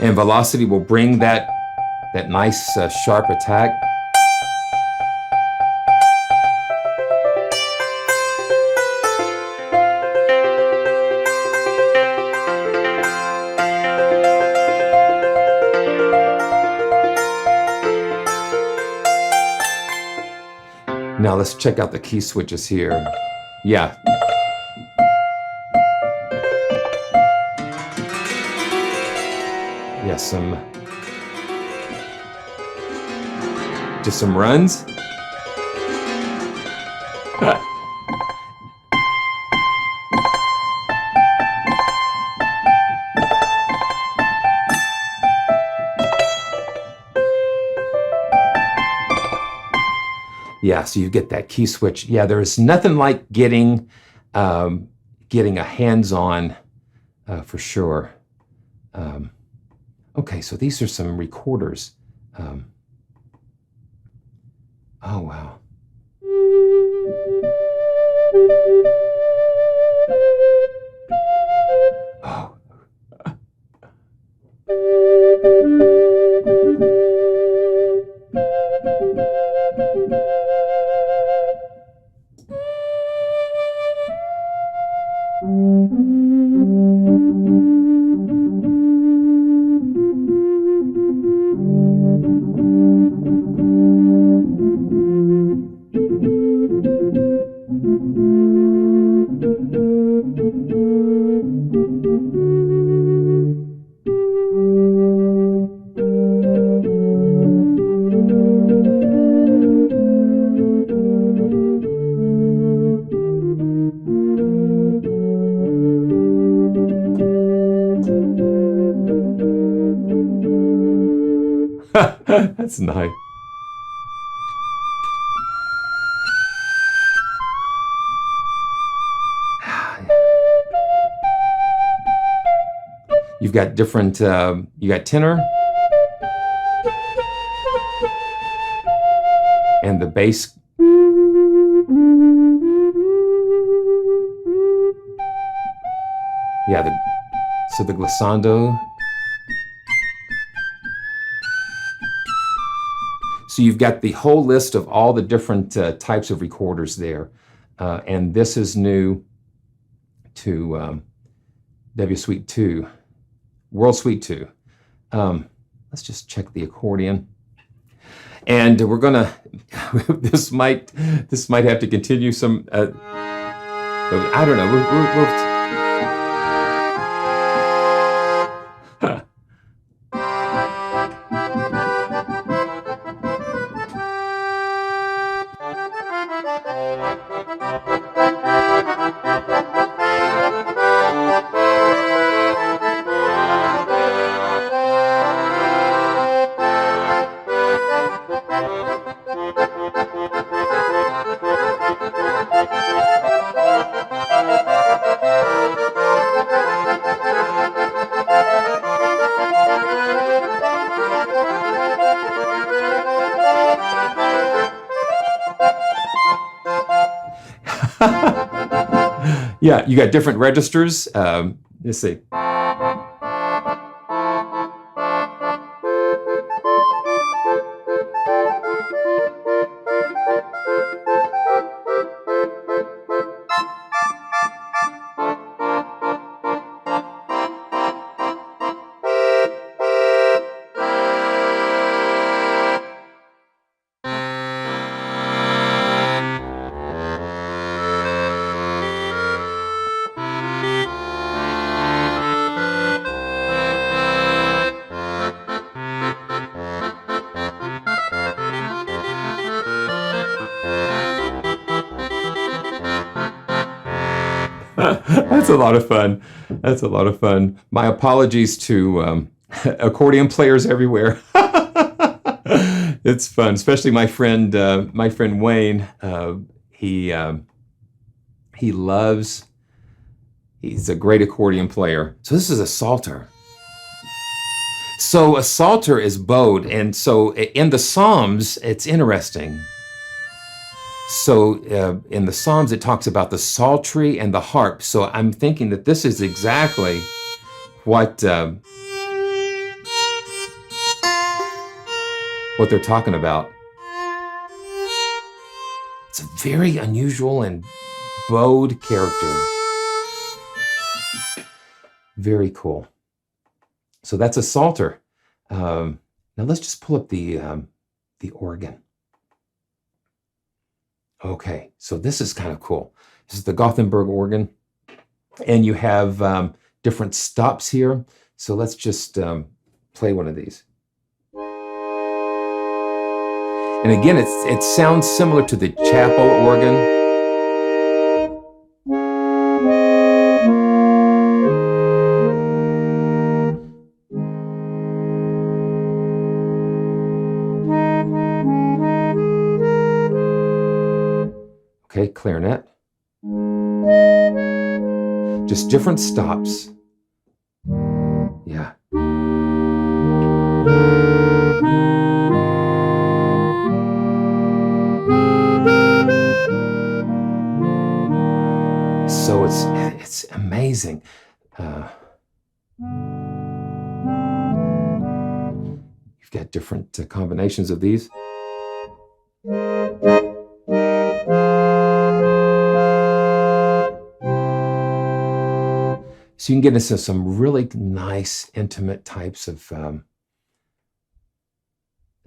Speaker 1: And velocity will bring that nice sharp attack. Now let's check out the key switches here. Yeah. Yeah, just some runs. Yeah, so you get that key switch. Yeah, there's nothing like getting a hands-on for sure. Okay, so these are some recorders. Oh, wow. Oh. That's nice. You've got different, you got tenor and the bass. Yeah, so the glissando. So you've got the whole list of all the different types of recorders there. And this is new to W Suite 2, World Suite 2. Let's just check the accordion. And we're gonna, this might have to continue some, I don't know, we'll yeah, you got different registers. Let's see. That's a lot of fun. That's a lot of fun. My apologies to accordion players everywhere. It's fun, especially my friend Wayne. He's a great accordion player. So this is a psalter. So a psalter is bowed, and so in the Psalms, it's interesting. So in the Psalms, it talks about the psaltery and the harp. So I'm thinking that this is exactly what they're talking about. It's a very unusual and bowed character. Very cool. So that's a psalter. Now let's just pull up the organ. Okay, so this is kind of cool. This is the Gothenburg organ, and you have different stops here. So let's just play one of these. And again, it sounds similar to the chapel organ. Okay, clarinet. Just different stops. Yeah. So it's amazing. You've got different combinations of these. So you can get into some really nice, intimate types of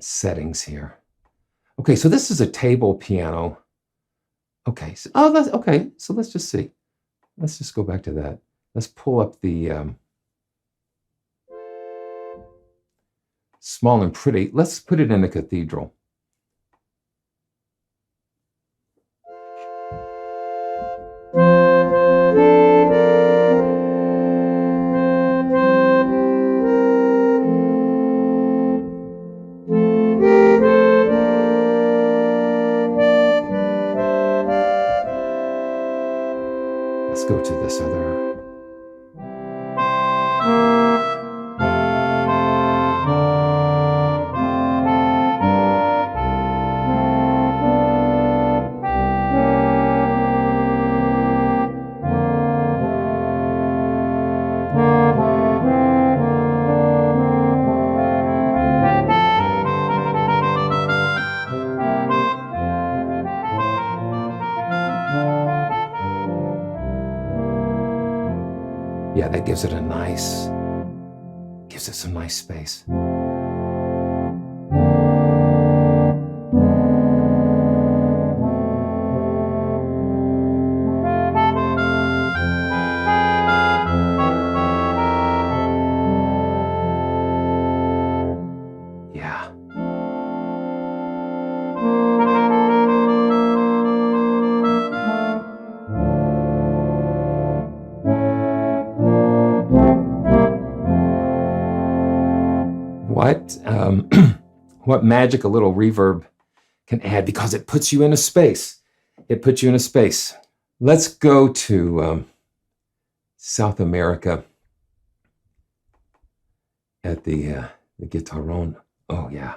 Speaker 1: settings here. Okay, so this is a table piano. Okay, so, okay. So let's just see. Let's just go back to that. Let's pull up the Small and Pretty. Let's put it in a cathedral. Let's go to this other. Yeah, that gives it some nice space. Yeah. What magic a little reverb can add, because it puts you in a space. It puts you in a space. Let's go to South America at the guitarron. Oh yeah.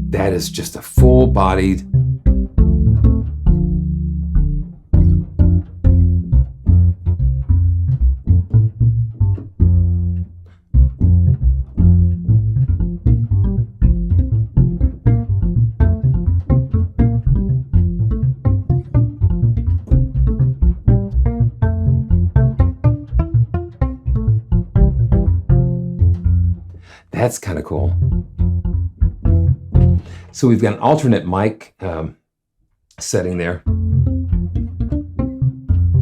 Speaker 1: That is just a full-bodied. That's kind of cool. So we've got an alternate mic setting there.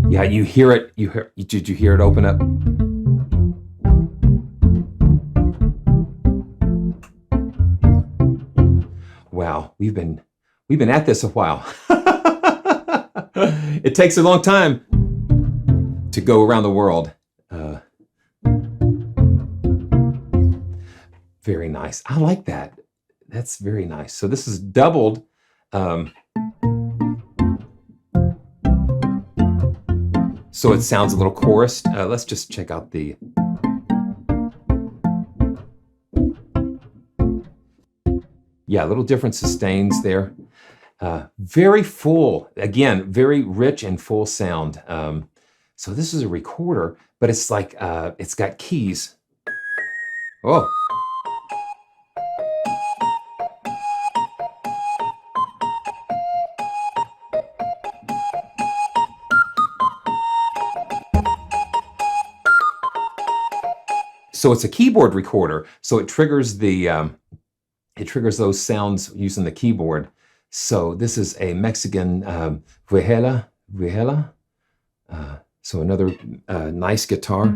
Speaker 1: Yeah, you hear it. Did you hear it open up? Wow, we've been at this a while. It takes a long time to go around the world. Very nice. I like that. That's very nice. So this is doubled. So it sounds a little chorused. Let's just check out the. Yeah, a little different sustains there. Very full. Again, very rich and full sound. So this is a recorder, but it's like, it's got keys. Oh. So it's a keyboard recorder. So it triggers those sounds using the keyboard. So this is a Mexican Vihela. So another nice guitar.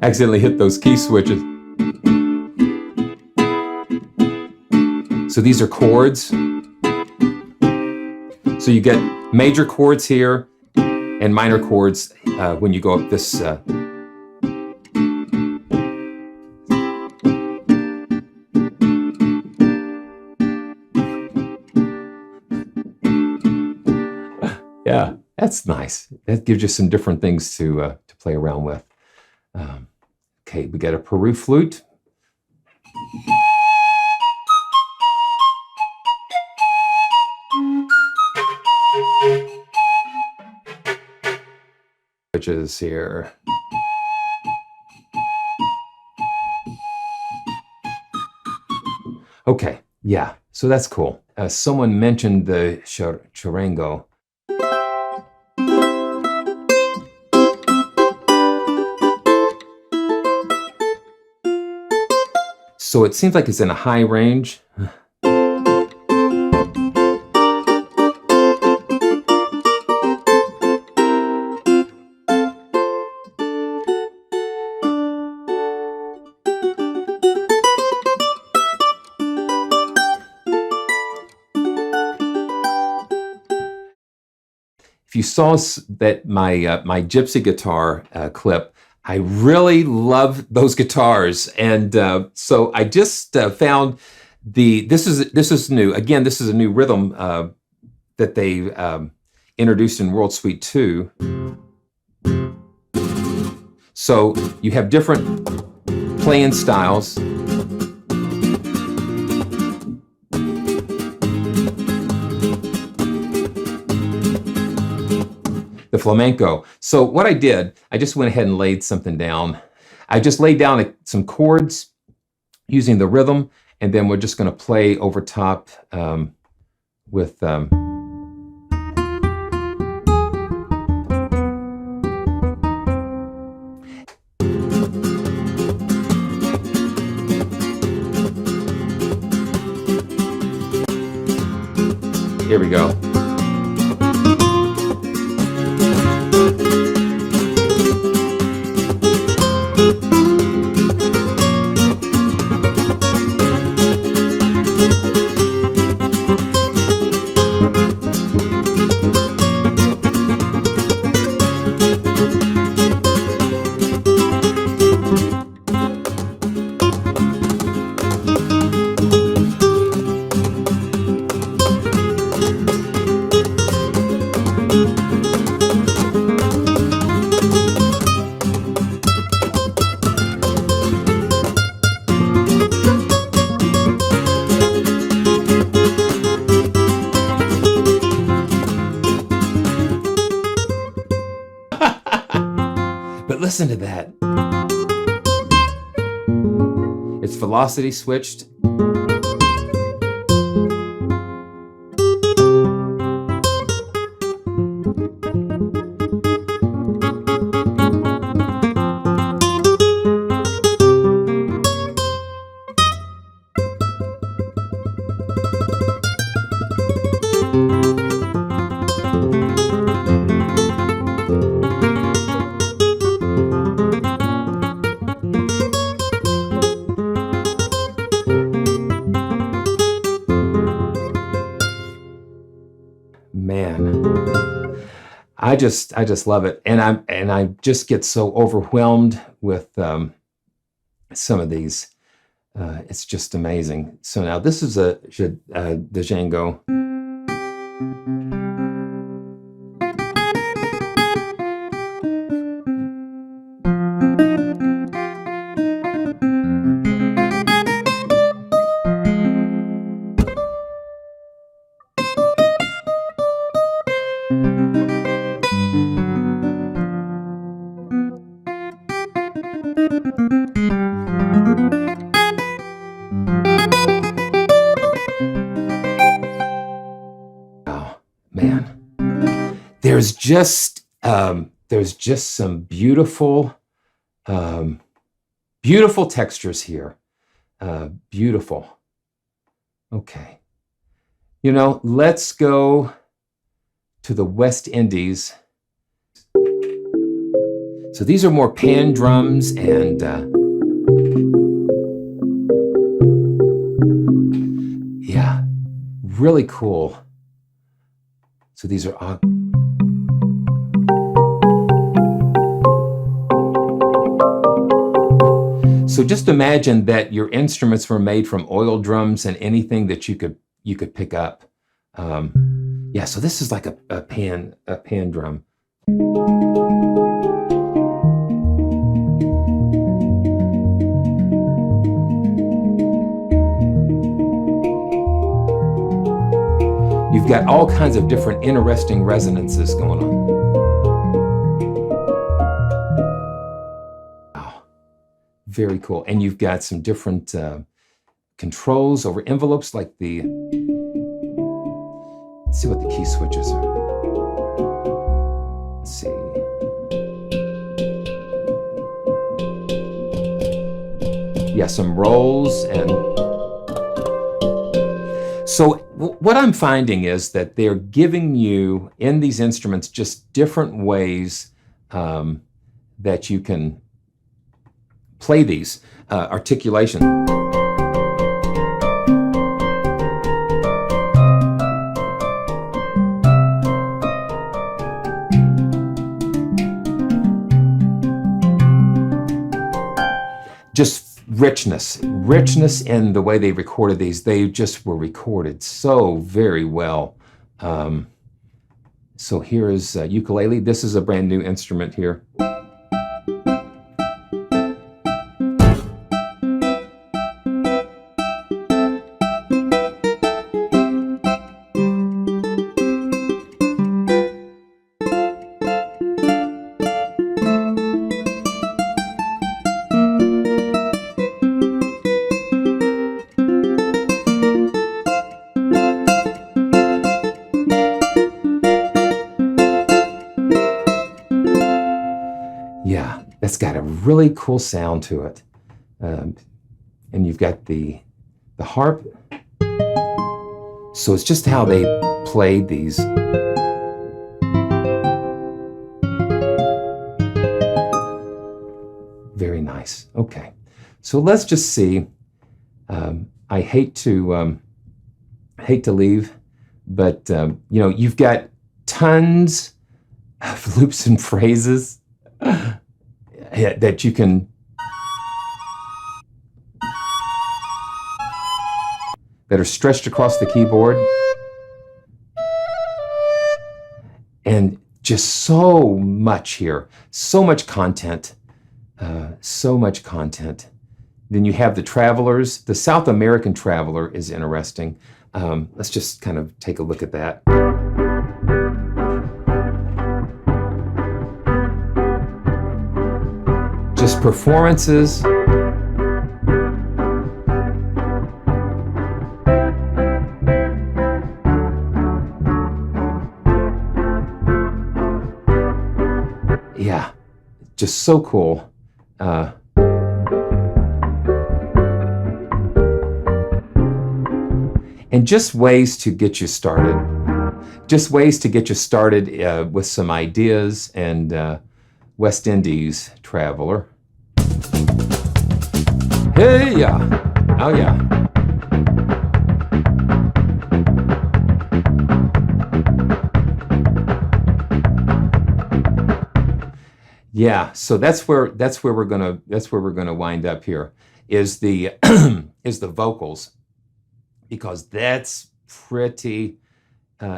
Speaker 1: Accidentally hit those key switches. So these are chords. So you get major chords here and minor chords when you go up this. Yeah, that's nice. That gives you some different things to play around with. Okay, we got a Peru flute. Which is here. Okay, yeah, so that's cool. Someone mentioned the charango. So it seems like it's in a high range. If you saw that my gypsy guitar clip, I really love those guitars, and so I just found this is new. Again, this is a new rhythm that they introduced in World Suite 2. So you have different playing styles. The flamenco. So what I did, I just went ahead and laid something down. I just laid down some chords using the rhythm, and then we're just going to play over top with here we go. But listen to that. It's velocity switched. I just love it, and I just get so overwhelmed with some of these. It's just amazing. So now this is the Django. There's just some beautiful, beautiful textures here. Beautiful. Okay. You know, let's go to the West Indies. So these are more pan drums and yeah, really cool. So these are so just imagine that your instruments were made from oil drums and anything that you could pick up. Yeah, so this is like a pan drum. You've got all kinds of different interesting resonances going on. Wow, very cool. And you've got some different controls over envelopes, like the, let's see what the key switches are. Let's see. Yeah, some rolls and so what I'm finding is that they're giving you, in these instruments, just different ways that you can play these. Articulation. Just richness in the way they recorded these. They just were recorded so very well. So here is ukulele. This is a brand new instrument here. Yeah, that's got a really cool sound to it. And you've got the harp. So it's just how they played these. Very nice. Okay, so let's just see. I hate to leave, but you know, you've got tons of loops and phrases that you can that are stretched across the keyboard, and just so much here, so much content, so much content. Then you have the travelers. The South American traveler is interesting. Let's just kind of take a look at that. Just performances. Yeah, just so cool. And just ways to get you started. Just ways to get you started with some ideas. And West Indies traveler. Hey, yeah. Oh, yeah. Yeah, so that's where we're gonna wind up here, is the is the vocals, because that's pretty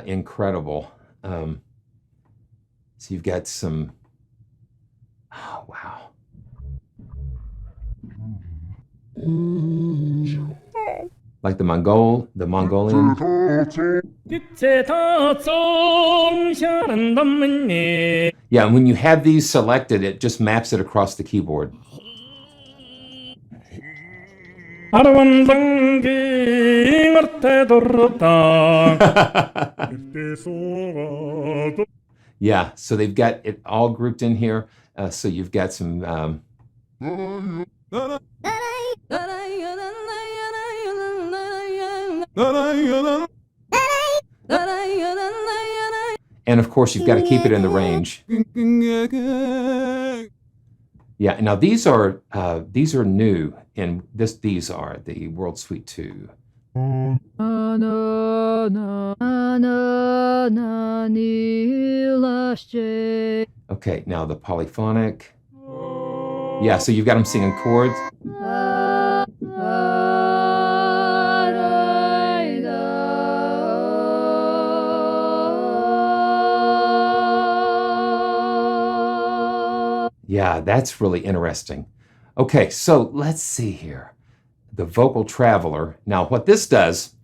Speaker 1: incredible. So you've got some, oh wow. Like the Mongolian. Yeah, and when you have these selected, it just maps it across the keyboard. Yeah, so they've got it all grouped in here. So you've got some. And of course, you've got to keep it in the range. Yeah. Now these are new, and these are the World Suite 2. Okay. Now the polyphonic. Yeah. So you've got them singing chords. Yeah, that's really interesting. Okay, so let's see here. The vocal traveler. Now, what this does,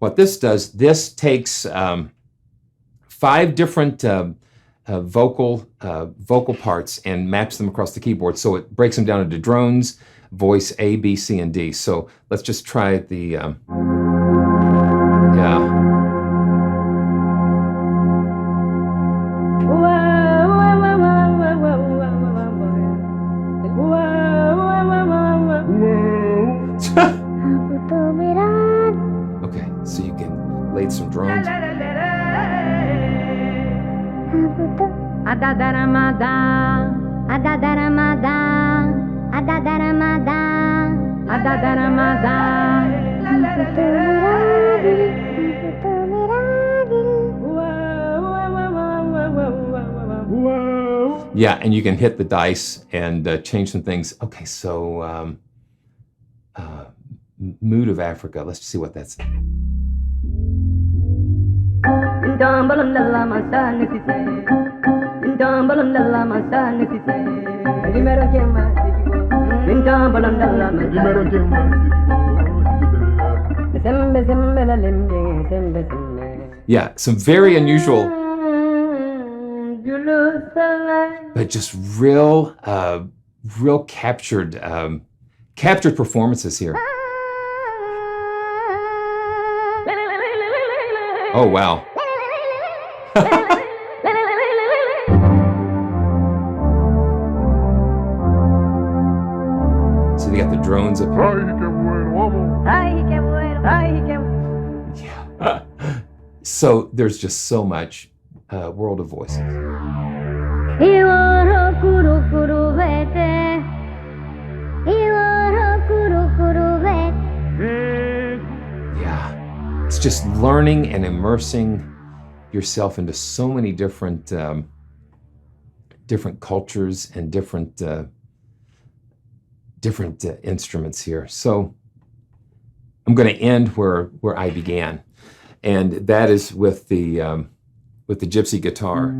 Speaker 1: this takes 5 different vocal parts and maps them across the keyboard. So it breaks them down into drones, voice A, B, C, and D. So let's just try the, yeah. Okay, so you can lay some drones. Yeah, and you can hit the dice and change some things. Okay, so Mood of Africa. Let's see what that's. Yeah, some very unusual, but just real captured performances here. Oh, wow. So they got the drones up here. Yeah. So there's just so much world of voices. Yeah. It's just learning and immersing yourself into so many different cultures and different instruments here. So I'm going to end where I began, and that is with the gypsy guitar.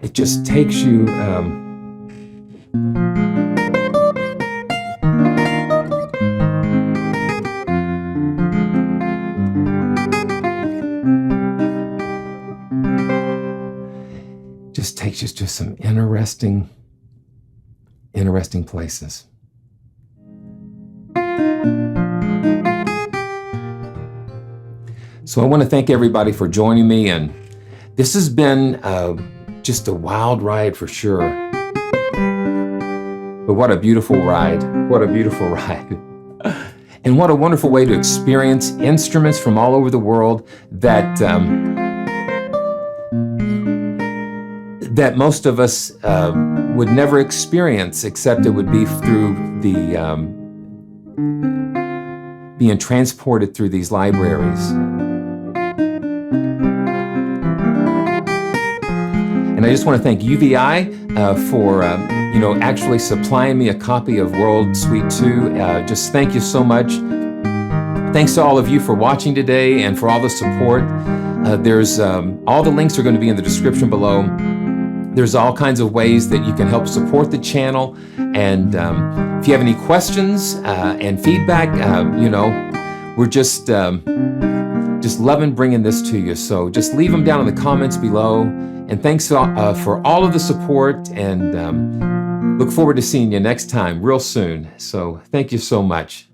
Speaker 1: It just takes you to some interesting places. So I want to thank everybody for joining me, and this has been just a wild ride for sure. But what a beautiful ride. What a beautiful ride. And what a wonderful way to experience instruments from all over the world that most of us would never experience, except it would be through the being transported through these libraries. And I just want to thank UVI for actually supplying me a copy of World Suite 2. Just thank you so much. Thanks to all of you for watching today and for all the support. There's all the links are going to be in the description below. There's all kinds of ways that you can help support the channel. And if you have any questions and feedback, we're just loving bringing this to you. So just leave them down in the comments below. And thanks for all of the support, and look forward to seeing you next time real soon. So thank you so much.